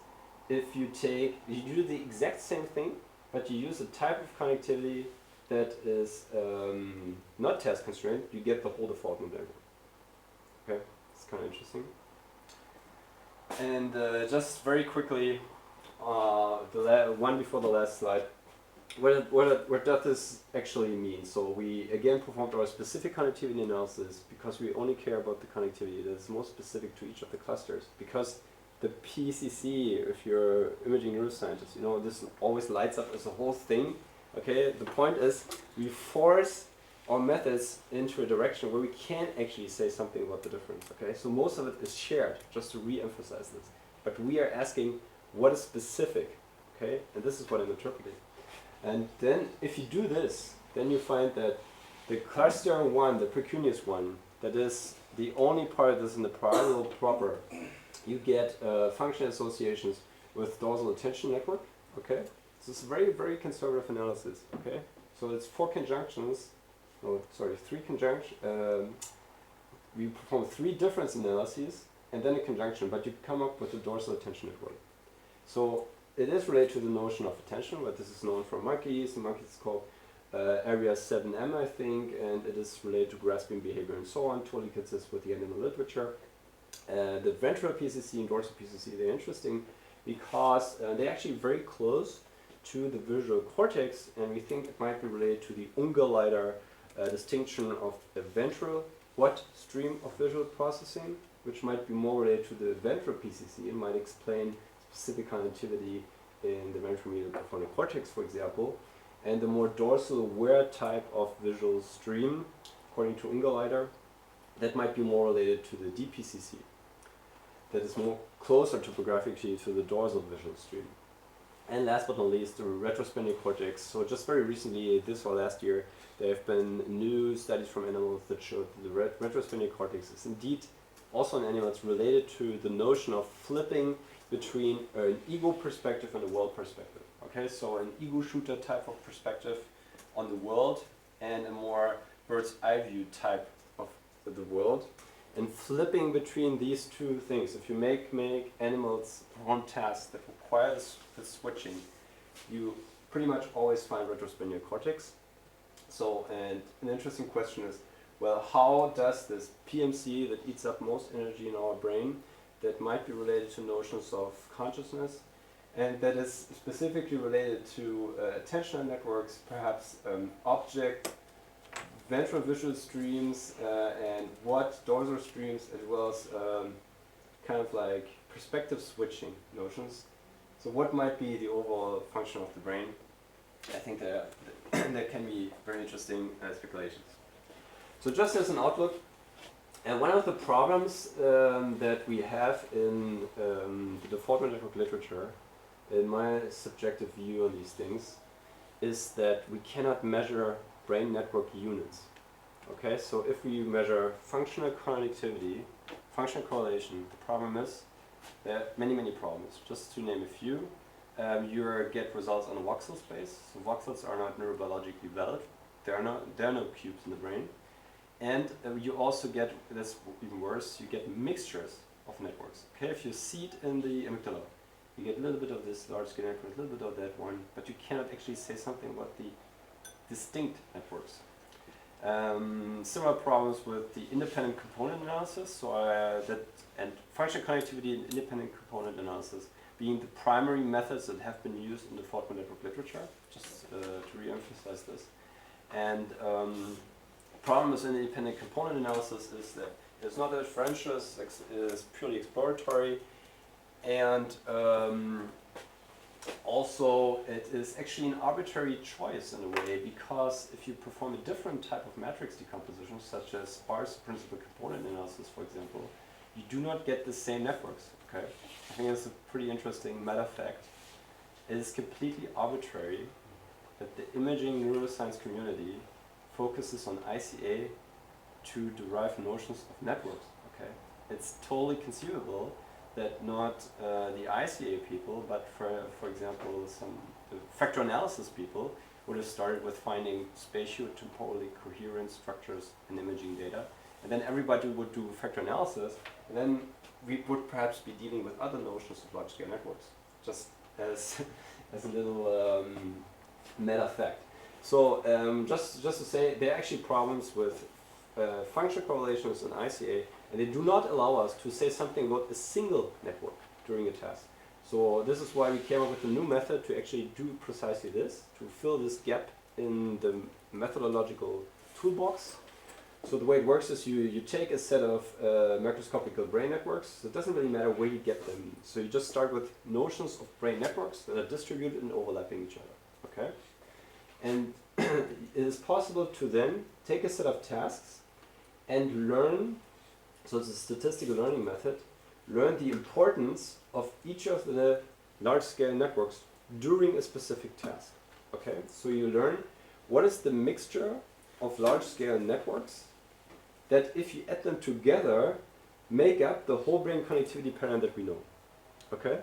if you do the exact same thing, but you use a type of connectivity that is not task constrained, you get the whole default network. Okay, it's kind of interesting. And just very quickly, the one before the last slide. What does this actually mean? So we again performed our specific connectivity analysis because we only care about the connectivity that is most specific to each of the clusters. Because the PCC, if you're an imaging neuroscientist, you know this always lights up as a whole thing. Okay, the point is we force our methods into a direction where we can't actually say something about the difference. Okay, so most of it is shared, just to re-emphasize this. But we are asking what is specific. Okay, and this is what I'm interpreting. And then if you do this, then you find that the cluster one, the precuneus one, that is the only part that is in the parallel proper, you get function associations with dorsal attention network. Okay, so it's a very, very conservative analysis. Okay, so it's three conjunctions. We perform 3 difference analyses and then a conjunction, but you come up with a dorsal attention network. So it is related to the notion of attention, but this is known from monkeys. The monkeys is called area 7M, I think, and it is related to grasping behavior and so on, totally consistent with the animal literature. The ventral PCC and dorsal PCC, they're interesting because they're actually very close to the visual cortex, and we think it might be related to the Ungerleider distinction of a ventral what stream of visual processing, which might be more related to the ventral PCC and might explain specific connectivity in the ventromedial prefrontal cortex, for example, and the more dorsal aware type of visual stream, according to Ungerleider, that might be more related to the DPCC. That is more closer topographically to the dorsal visual stream. And last but not least, the retrosplenic cortex. So just very recently, this or last year, there have been new studies from animals that showed that the retrosplenic cortex is indeed also in animals related to the notion of flipping between an ego perspective and a world perspective. Okay, so an ego shooter type of perspective on the world and a more bird's eye view type of the world. And flipping between these two things, if you make animals perform tasks that require this switching, you pretty much always find retrosplenial cortex. So, and an interesting question is, well, how does this PMC that eats up most energy in our brain, that might be related to notions of consciousness, and that is specifically related to attentional networks, perhaps object, ventral visual streams, and what dorsal streams, as well as kind of like perspective switching notions. So what might be the overall function of the brain? I think that can be very interesting speculations. So just as an outlook, and one of the problems that we have in the default network literature, in my subjective view on these things, is that we cannot measure brain network units. Okay, so if we measure functional connectivity, functional correlation, the problem is there are many, many problems. Just to name a few, you get results on a voxel space. So voxels are not neurobiologically valid. There are no cubes in the brain. And you also get, that's even worse, you get mixtures of networks. Okay, if you seed in the amygdala, you get a little bit of this large scale network, a little bit of that one, but you cannot actually say something about the distinct networks. Similar problems with the independent component analysis, so and functional connectivity and independent component analysis being the primary methods that have been used in the default network literature, just to re-emphasize this. And problem with independent component analysis is that it's not a differential, it's purely exploratory, and also it is actually an arbitrary choice in a way, because if you perform a different type of matrix decomposition, such as sparse principal component analysis, for example, you do not get the same networks. Okay, I think it's a pretty interesting meta fact. It is completely arbitrary that the imaging neuroscience community focuses on ICA to derive notions of networks. Okay, it's totally conceivable that not the ICA people, but for example some factor analysis people would have started with finding spatio-temporally coherent structures in imaging data, and then everybody would do factor analysis, and then we would perhaps be dealing with other notions of large-scale networks, just as as a little meta fact. So just to say, there are actually problems with functional correlations in ICA, and they do not allow us to say something about a single network during a task. So this is why we came up with a new method to actually do precisely this, to fill this gap in the methodological toolbox. So the way it works is you take a set of macroscopical brain networks. So it doesn't really matter where you get them. So you just start with notions of brain networks that are distributed and overlapping each other. Okay? And it is possible to then take a set of tasks and learn, so it's a statistical learning method, learn the importance of each of the large-scale networks during a specific task. Okay? So you learn what is the mixture of large-scale networks that, if you add them together, make up the whole brain connectivity pattern that we know. Okay?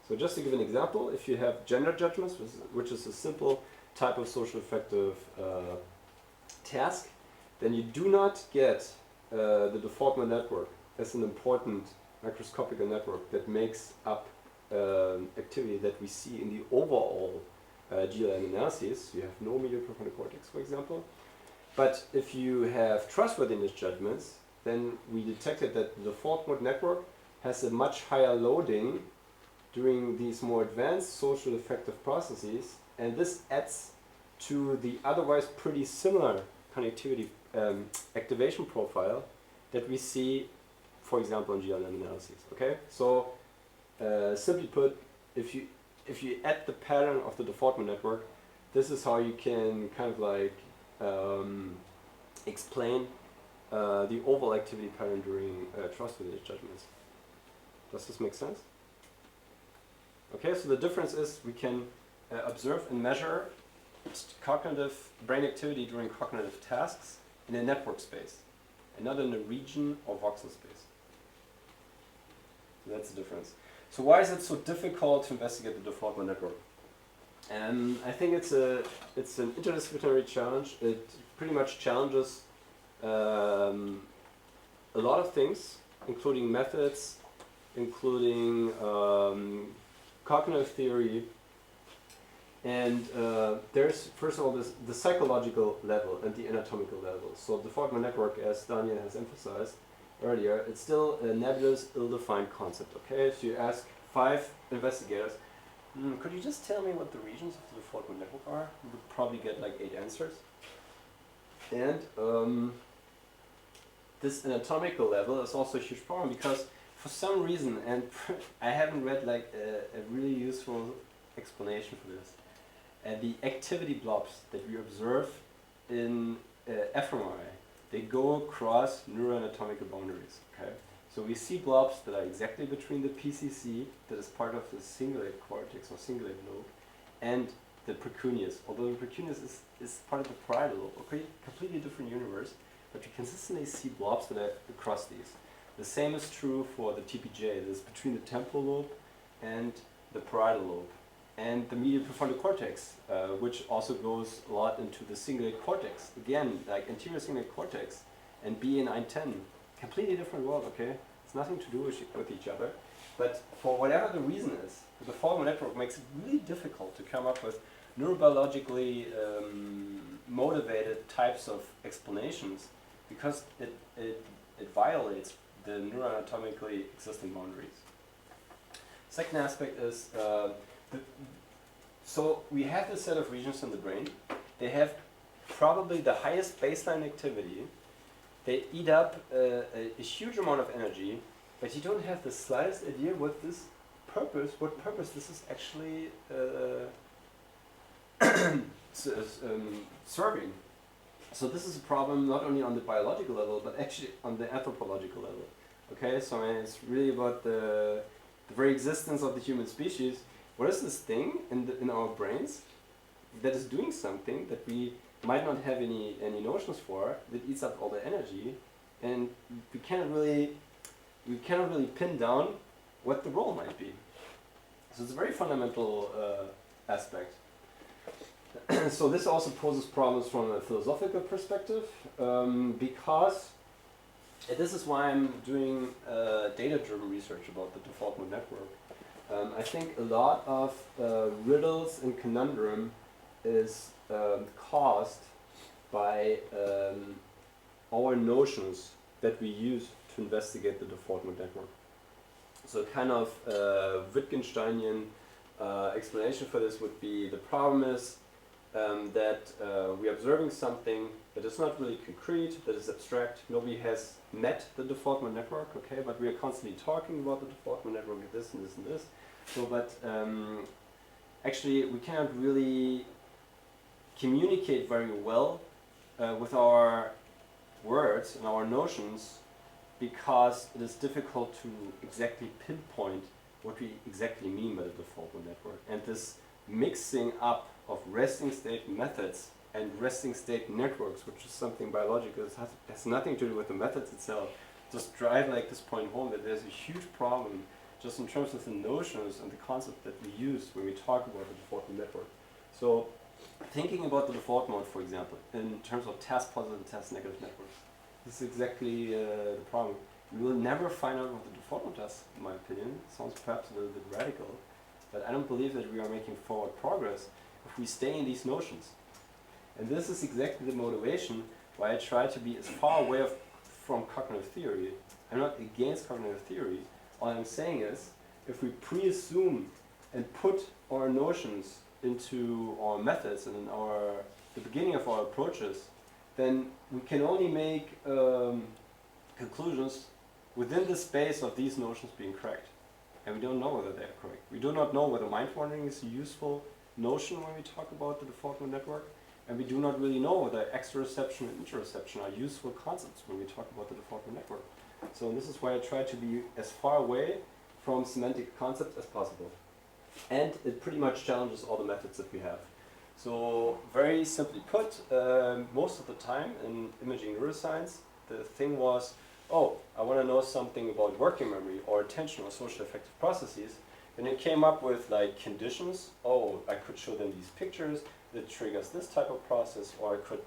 So just to give an example, if you have gender judgments, which is a simple type of social affective task, then you do not get the default network as an important macroscopical network that makes up activity that we see in the overall GLN analysis. You have no medial prefrontal cortex, for example. But if you have trustworthiness judgments, then we detected that the default mode network has a much higher loading during these more advanced social affective processes, and this adds to the otherwise pretty similar connectivity activation profile that we see, for example, in GLN analyses. Okay, so simply put, if you add the pattern of the default mode network, this is how you can kind of like explain the overall activity pattern during trustworthiness judgments. Does this make sense? Okay, so the difference is we can observe and measure cognitive brain activity during cognitive tasks in a network space, and not in a region or voxel space. So that's the difference. So why is it so difficult to investigate the default mode network? I think it's an interdisciplinary challenge. It pretty much challenges a lot of things, including methods, including cognitive theory, and there's, first of all, the psychological level and the anatomical level. So the default mode network, as Daniel has emphasized earlier, it's still a nebulous, ill-defined concept. Okay, so you ask 5 investigators, could you just tell me what the regions of the default mode network are? You would probably get like 8 answers. And this anatomical level is also a huge problem, because for some reason, and I haven't read like a really useful explanation for this, the activity blobs that we observe in fMRI, they go across neuroanatomical boundaries. Okay, so we see blobs that are exactly between the PCC, that is part of the cingulate cortex or cingulate lobe, and the precuneus. Although the precuneus is part of the parietal lobe, okay, completely different universe, but you consistently see blobs that are across these. The same is true for the TPJ, that is between the temporal lobe and the parietal lobe. And the medial prefrontal cortex, which also goes a lot into the cingulate cortex. Again, like anterior cingulate cortex and BA910, completely different world, okay? It's nothing to do with each other. But for whatever the reason is, the default mode network makes it really difficult to come up with neurobiologically motivated types of explanations, because it violates the neuroanatomically existing boundaries. Second aspect is, so we have this set of regions in the brain. They have probably the highest baseline activity. They eat up a huge amount of energy, but you don't have the slightest idea what purpose this is actually serving. So this is a problem not only on the biological level, but actually on the anthropological level. Okay, so it's really about the very existence of the human species. What is this thing in our brains that is doing something that we might not have any notions for, that eats up all the energy, and we cannot really pin down what the role might be. So it's a very fundamental aspect. So this also poses problems from a philosophical perspective, because And this is why I'm doing data-driven research about the default mode network. I think a lot of riddles and conundrum is caused by our notions that we use to investigate the default mode network. So kind of Wittgensteinian explanation for this would be the problem is that we're observing something that is not really concrete, that is abstract. Nobody has met the default mode network, okay, but we are constantly talking about the default mode network with this and this and this. So, but actually we cannot really communicate very well with our words and our notions because it is difficult to exactly pinpoint what we exactly mean by the default mode network. And this mixing up of resting state methods and resting state networks, which is something biological, has nothing to do with the methods itself, just drive like this point home that there's a huge problem just in terms of the notions and the concept that we use when we talk about the default mode network. So thinking about the default mode, for example, in terms of task positive and task negative networks, this is exactly the problem. We will never find out what the default mode does, in my opinion. It sounds perhaps a little bit radical, but I don't believe that we are making forward progress if we stay in these notions. And this is exactly the motivation why I try to be as far away from cognitive theory. I'm not against cognitive theory. All I'm saying is, if we pre-assume and put our notions into our methods and in the beginning of our approaches, then we can only make conclusions within the space of these notions being correct. And we don't know whether they are correct. We do not know whether mind wandering is a useful notion when we talk about the default mode network. And we do not really know whether exteroception and interoception are useful concepts when we talk about the default mode network. So this is why I try to be as far away from semantic concepts as possible. And it pretty much challenges all the methods that we have. So very simply put, most of the time in imaging neuroscience, the thing was, oh, I want to know something about working memory or attention or social affective processes. And it came up with like conditions. Oh, I could show them these pictures that triggers this type of process, or I could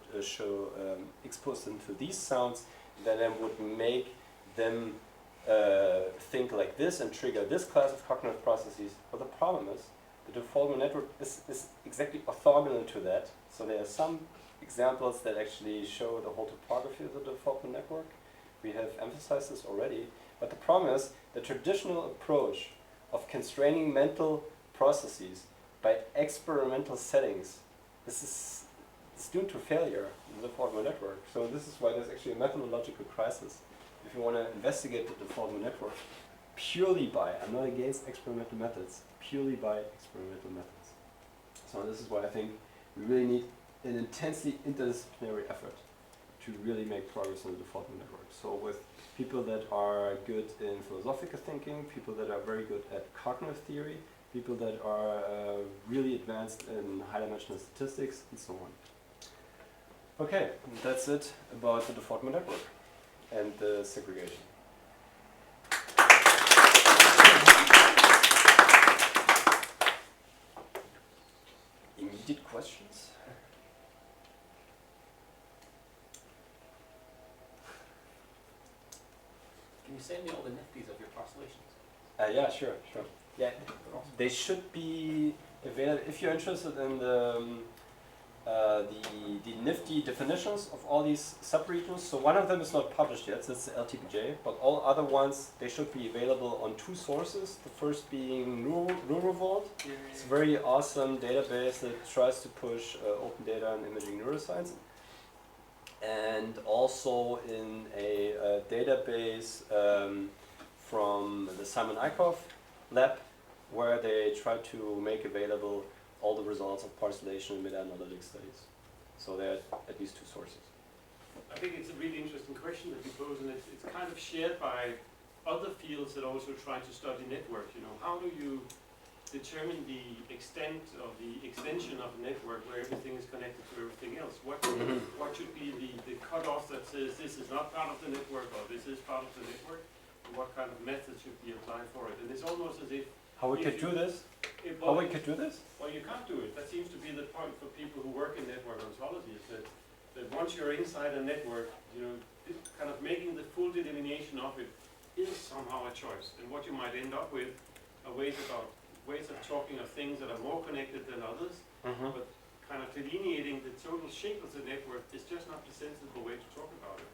expose them to these sounds that then would make them think like this and trigger this class of cognitive processes. But the problem is, the default mode network is exactly orthogonal to that. So there are some examples that actually show the whole topography of the default mode network. We have emphasized this already. But the problem is, the traditional approach of constraining mental processes by experimental settings, this is doomed to failure in the default mode network. So this is why there's actually a methodological crisis. If you want to investigate the default mode network purely by, I'm not against experimental methods, purely by experimental methods. So this is why I think we really need an intensely interdisciplinary effort to really make progress on the default mode network. So with people that are good in philosophical thinking, people that are very good at cognitive theory, people that are really advanced in high-dimensional statistics, and so on. Okay, that's it about the default mode network and the segregation. Immediate questions? Can you send me all the nifties of your translations? Yeah, sure. Yeah, they should be available if you're interested in the nifty definitions of all these subregions. So one of them is not published yet, so it's the LTPJ, but all other ones, they should be available on two sources. The first being NeuroVault. It's a very awesome database that tries to push open data in imaging neuroscience. And also in a database from the Simon Eickhoff lab, where they try to make available all the results of parcellation and meta-analytic studies. So there are at least two sources. I think it's a really interesting question that you pose, and it's kind of shared by other fields that also try to study networks. You know, how do you determine the extent of the extension of a network where everything is connected to everything else? What should be the cutoff that says this is not part of the network or this is part of the network? And what kind of method should be applied for it? And it's almost as if How we could do this? Well, you can't do it. That seems to be the point for people who work in network ontology, is that that once you're inside a network, you know, kind of making the full delineation of it is somehow a choice. And what you might end up with are ways of talking of things that are more connected than others, but kind of delineating the total shape of the network is just not the sensible way to talk about it.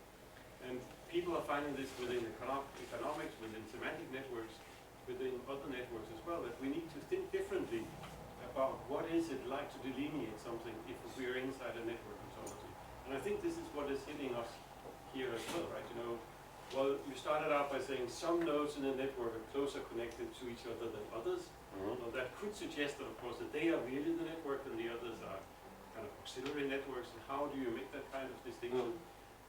And people are finding this within economics, within semantic networks, within other networks as well, that we need to think differently about what is it like to delineate something if we are inside a network ontology. And I think this is what is hitting us here as well, right? You know, well, you started out by saying some nodes in a network are closer connected to each other than others. Well, that could suggest that, of course, that they are really the network and the others are kind of auxiliary networks. And how do you make that kind of distinction?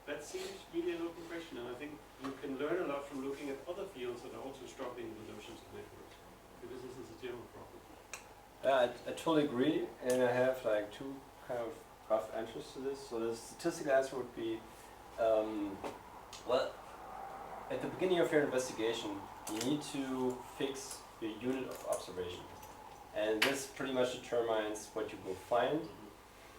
That seems really an open question, and I think you can learn a lot from looking at other fields that are also struggling with notions of networks, because this is a general problem. I totally agree, and I have like two kind of rough answers to this. So the statistical answer would be, well, at the beginning of your investigation, you need to fix your unit of observation. And this pretty much determines what you will find.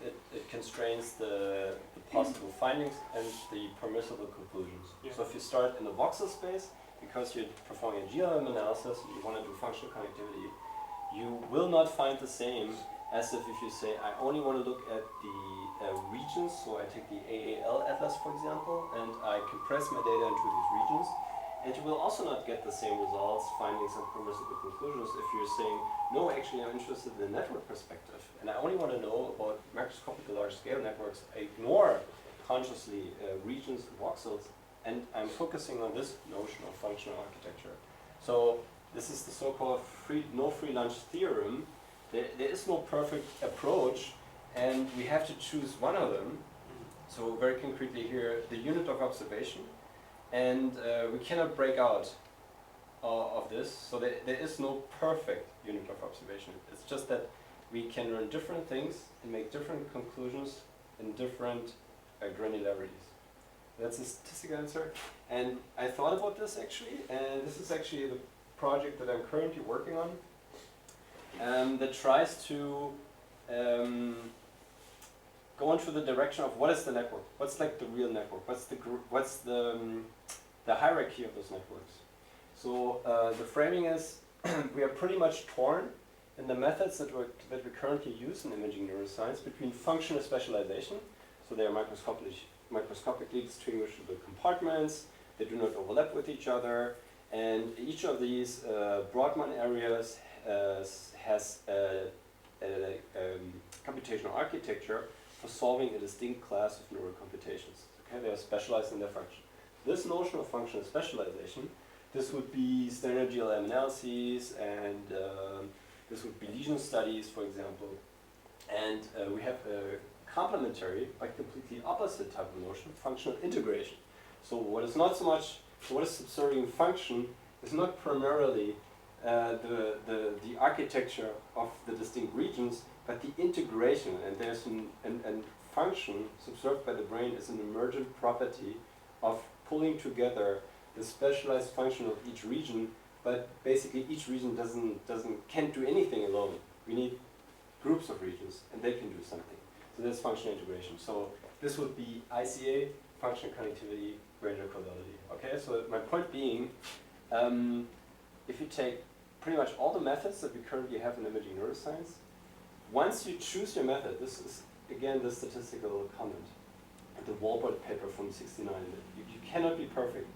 It constrains the possible findings and the permissible conclusions. Yeah. So if you start in the voxel space, because you're performing a GLM analysis, you want to do functional connectivity, you will not find the same as if you say, I only want to look at the regions, so I take the AAL atlas, for example, and I compress my data into these regions. And you will also not get the same results, findings, and permissible conclusions if you're saying, no, actually I'm interested in the network perspective, and I only want to know about macroscopic large-scale networks. I ignore consciously regions and voxels, and I'm focusing on this notion of functional architecture. So this is the so-called no free lunch theorem. There is no perfect approach, and we have to choose one of them. So very concretely here, the unit of observation. And we cannot break out of this, so there is no perfect unit of observation. It's just that we can learn different things and make different conclusions in different granularities. That's a statistical answer. And I thought about this actually, and this is actually the project that I'm currently working on, that tries to go into the direction of what is the network, what's like the real network, what's the hierarchy of those networks. So the framing is we are pretty much torn in the methods that we currently use in imaging neuroscience between functional specialization, so they are microscopically distinguishable compartments, they do not overlap with each other, and each of these Broadman areas has a computational architecture for solving a distinct class of neural computations. Okay, they are specialized in their function. This notion of functional specialization, this would be standard GLM analyses, and this would be lesion studies, for example. And we have a complementary, but completely opposite type of notion, functional integration. So what is not so much, what is subserving function is not primarily the architecture of the distinct regions, but the integration, and there's an function subserved by the brain is an emergent property of pulling together the specialized function of each region, but basically each region can't do anything alone. We need groups of regions, and they can do something. So that's functional integration. So this would be ICA, functional connectivity, granular causality. Okay, so my point being, if you take pretty much all the methods that we currently have in imaging neuroscience, once you choose your method, this is again the statistical comment, the Walpole paper from '69, you cannot be perfect.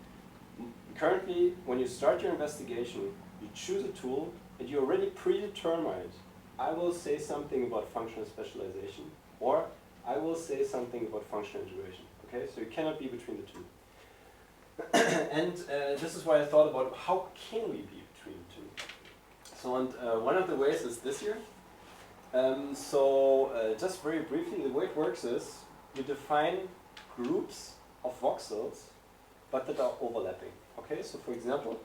Currently, when you start your investigation, you choose a tool and you already predetermined, I will say something about functional specialization, or I will say something about functional integration. Okay, so you cannot be between the two. And this is why I thought about how can we be between the two. So, and one of the ways is this here. Just very briefly, the way it works is you define groups of voxels, but that are overlapping. Okay, so for example,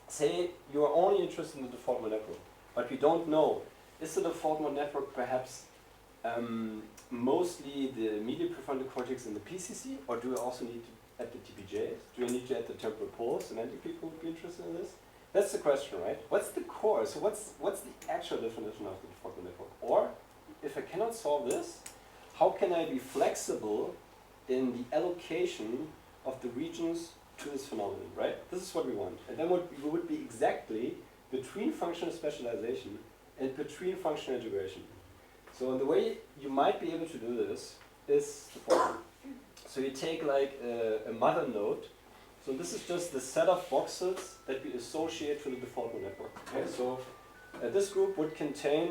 say you are only interested in the default mode network, but we don't know, is the default mode network perhaps mostly the medial prefrontal cortex and the PCC, or do I also need to add the TPJs? Do I need to add the temporal poles? Semantic people would be interested in this. That's the question, right? What's the core? So what's the actual definition of the default mode network? Or if I cannot solve this, how can I be flexible in the allocation of the regions to this phenomenon, right? This is what we want. And then what we would be exactly between functional specialization and between functional integration. So the way you might be able to do this is the following. So you take like a mother node. So this is just the set of voxels that we associate to the default mode network. Okay? So this group would contain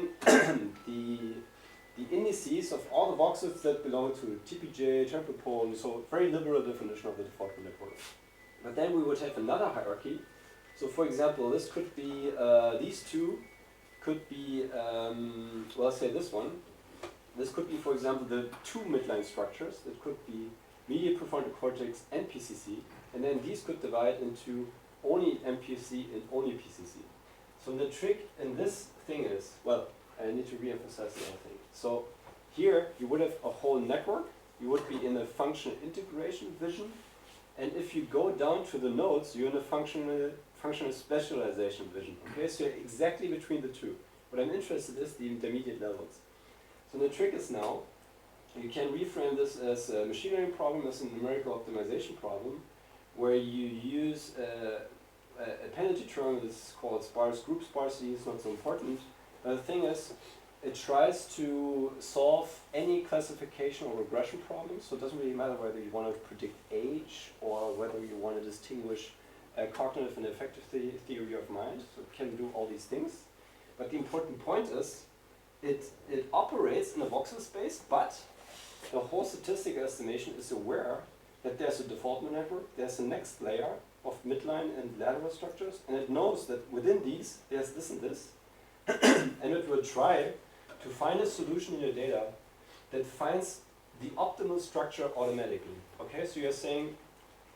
the indices of all the voxels that belong to TPJ, temporal pole, so very liberal definition of the default mode network. But then we would have another hierarchy. So for example, this could be, these two could be, well, say this one. This could be, for example, the two midline structures. It could be Medial, Prefrontal Cortex, and PCC. And then these could divide into only MPC and only PCC. So the trick in this thing is, well, I need to re-emphasize the other thing. So here you would have a whole network. You would be in a functional integration vision. And if you go down to the nodes, you're in a functional specialization vision. Okay, so you're exactly between the two. What I'm interested in is the intermediate levels. So the trick is now, you can reframe this as a machine learning problem, as a numerical optimization problem, where you use a penalty term that's called sparse group sparsity. It's not so important. But the thing is, it tries to solve any classification or regression problem. So it doesn't really matter whether you want to predict age or whether you want to distinguish cognitive and affective theory of mind. So it can do all these things. But the important point is, it operates in a voxel space, but the whole statistical estimation is aware that there's a default mode network, there's a next layer of midline and lateral structures, and it knows that within these, there's this and this, and it will try to find a solution in your data that finds the optimal structure automatically. Okay, so you're saying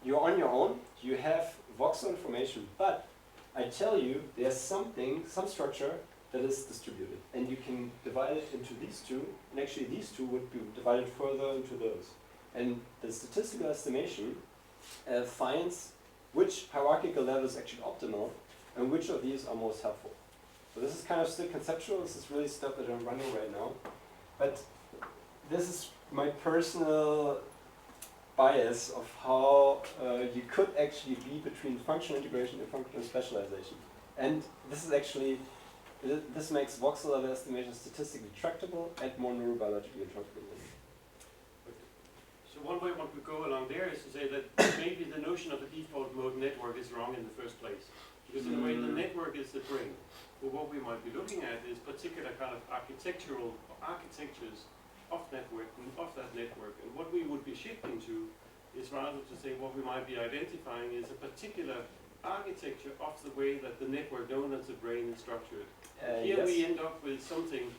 you're on your own, you have voxel information, but I tell you there's something, some structure that is distributed, and you can divide it into these two, and actually these two would be divided further into those. And the statistical estimation finds which hierarchical level is actually optimal and which of these are most helpful. So this is kind of still conceptual, this is really stuff that I'm running right now. But this is my personal bias of how you could actually be between functional integration and functional specialization. And this is actually, this makes voxel level estimation statistically tractable and more neurobiologically interpretable. So one way one could go along there is to say that maybe the notion of a default mode network is wrong in the first place. Because in a way the network is the brain. But what we might be looking at is particular kind of architectures of that network. And what we would be shifting to is rather to say what we might be identifying is a particular architecture of the way that the network known as the brain is structured. Here Yes. we end up with something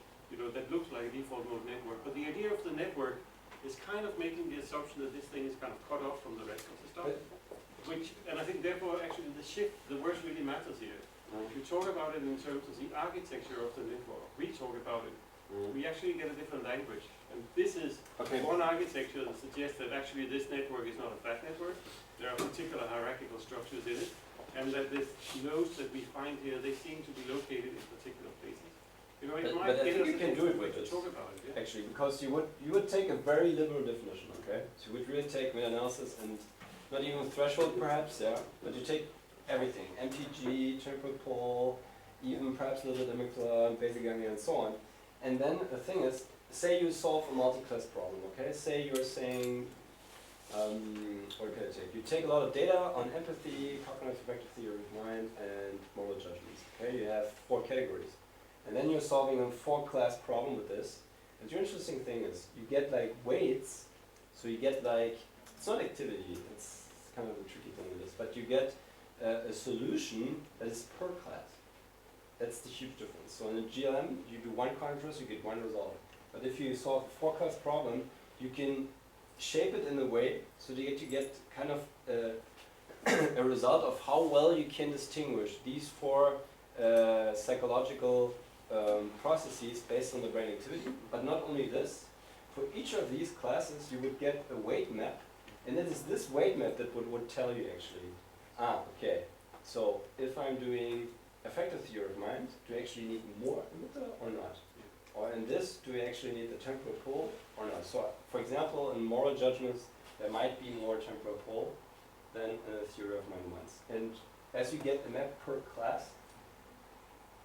that looks like a default mode network. But the idea of the network is kind of making the assumption that this thing is kind of cut off from the rest of the stuff. And I think therefore actually the words really matters here. If you talk about it in terms of the architecture of the network, we talk about it, we actually get a different language. And this is one architecture that suggests that actually this network is not a flat network. There are particular hierarchical structures in it, and that these nodes that we find here, they seem to be located in particular places. It But might I get think us you can a do it way with to this. talk about it. Yeah? Actually, because you would take a very liberal definition, okay? So you would really take meta-analysis and not even threshold perhaps, yeah? But you take everything, MTG, temporal pole, even perhaps a little bit amygdala, basic ganglia, and so on. And then the thing is, say you solve a multi-class problem, okay? Say you're saying, what can I take? You take a lot of data on empathy, cognitive affective theory of mind, and moral judgments, okay? You have 4 categories. And then you're solving a 4-class problem with this. And the interesting thing is, you get like weights, so you get like, it's not activity, it's kind of a tricky thing with this, but you get a solution that is per class. That's the huge difference. So in a GLM, you do one contrast, you get one result. But if you solve a 4-class problem, you can shape it in a way so that you get kind of a result of how well you can distinguish these 4 psychological processes based on the brain activity. But not only this, for each of these classes you would get a weight map, and it is this weight map that would tell you actually, okay, so if I'm doing affective theory of mind, do I actually need more amygdala or not? or in this, do we actually need the temporal pole or not? So, for example, in moral judgments, there might be more temporal pole than in a theory of mind once. And as you get a map per class,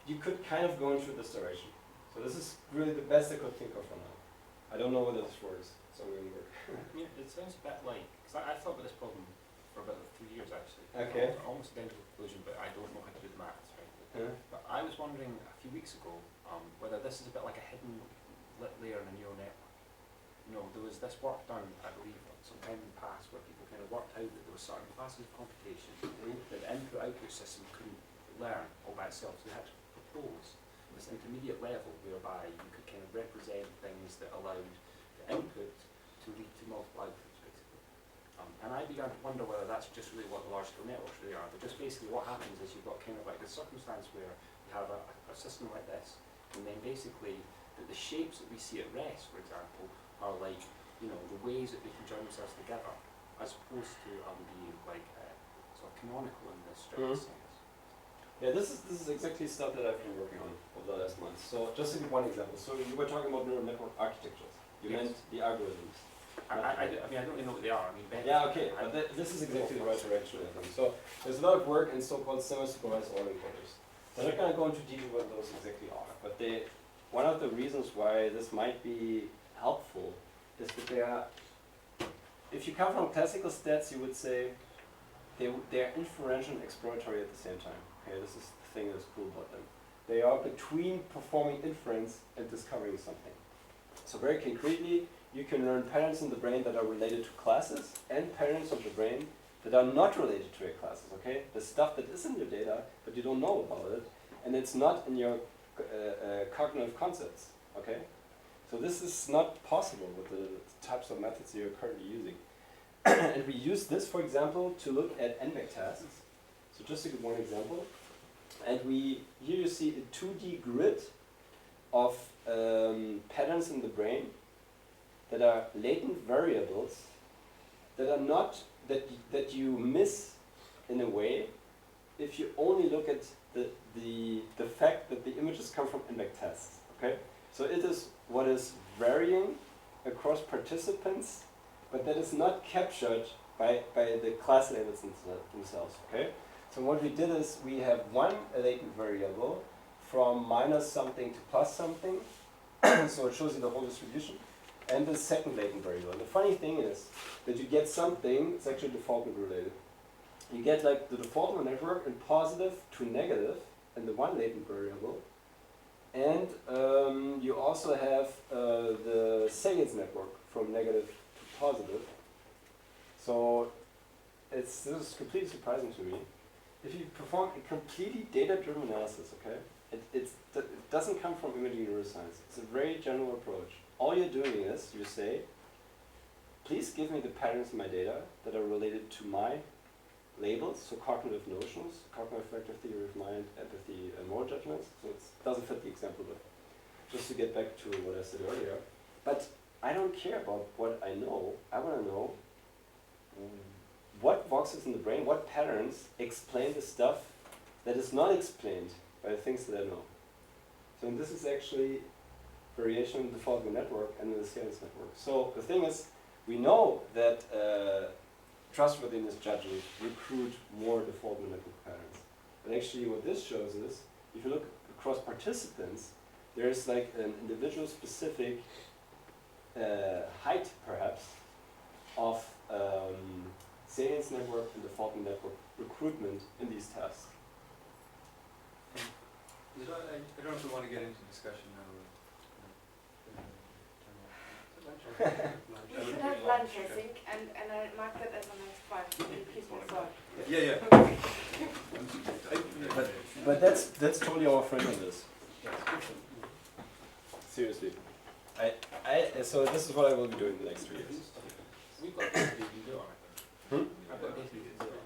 you could kind of go into this direction. So this is really the best I could think of for now. I don't know whether this works, so I'm going to work. Yeah, it sounds a bit like, because I thought about this problem for about 3 years actually. Okay. Almost identical conclusion, but I don't know how to do the maths, right? Yeah. But I was wondering a few weeks ago whether this is a bit like a hidden lit layer in a neural network. You know, there was this work done, I believe, sometime in the past where people kind of worked out that there were certain classes of computation that the input-output system couldn't learn all by itself. So they had to propose this intermediate level whereby you could kind of represent things that allowed the input to lead to multiple outputs, basically. And I began to wonder whether that's just really what the large-scale networks really are. But just basically what happens is you've got kind of like the circumstance where you have a system like this, and then basically the shapes that we see at rest, for example, are like, you know, the ways that they can join themselves together, as opposed to being like sort of canonical in this strict sense. Yeah, this is exactly stuff that I've been working on over the last month. So just to give one example, so you were talking about neural network architectures. You meant the algorithms. I mean, I don't really know what they are. I mean, Yeah, okay, but this is exactly the right direction, I think. So there's a lot of work in so-called semi-supervised autoencoders. I'm not going to go into detail what those exactly are, but one of the reasons why this might be helpful is that they are, if you come from classical stats, you would say they're inferential and exploratory at the same time. Okay, this is the thing that's cool about them. They are between performing inference and discovering something. So very concretely, you can learn patterns in the brain that are related to classes and patterns of the brain that are not related to your classes, okay? The stuff that is in your data, but you don't know about it, and it's not in your cognitive concepts, okay? So this is not possible with the types of methods you're currently using. And we use this, for example, to look at NVEC tasks. So just to give one example, and here you see a 2D grid of patterns in the brain that are latent variables that are not, that you miss in a way if you only look at the fact that the images come from NVEC tests, okay? So it is what is varying across participants, but that is not captured by the class labels themselves, okay? So what we did is we have one latent variable from minus something to plus something, so it shows you the whole distribution, and the second latent variable. And the funny thing is that you get something, it's actually defaultment related. You get like the defaultment network in positive to negative in the one latent variable, and you also have the salience network from negative to positive. So this is completely surprising to me. If you perform a completely data-driven analysis, okay, it doesn't come from imaging neuroscience. It's a very general approach. All you're doing is you say, please give me the patterns in my data that are related to my labels, so cognitive notions, cognitive vector theory of mind, empathy, and moral judgments. So it doesn't fit the example, but just to get back to what I said earlier. But I don't care about what I know. I want to know what boxes in the brain, what patterns explain the stuff that is not explained by the things that I know. So this is actually variation in the default network and in the salience network. So the thing is, we know that trustworthiness judges recruit more default network patterns. But actually what this shows is, if you look across participants, there's like an individual specific height, perhaps, of salience network and default network recruitment in these tests. I don't know if we want to get into discussion now. We should have lunch, I think, and I mark that as a next point. Please move on. But that's totally our friend on this. Seriously. So this is what I will be doing the next 3 years. We've got data we can do on it. Hmm? I've got data we can do on it.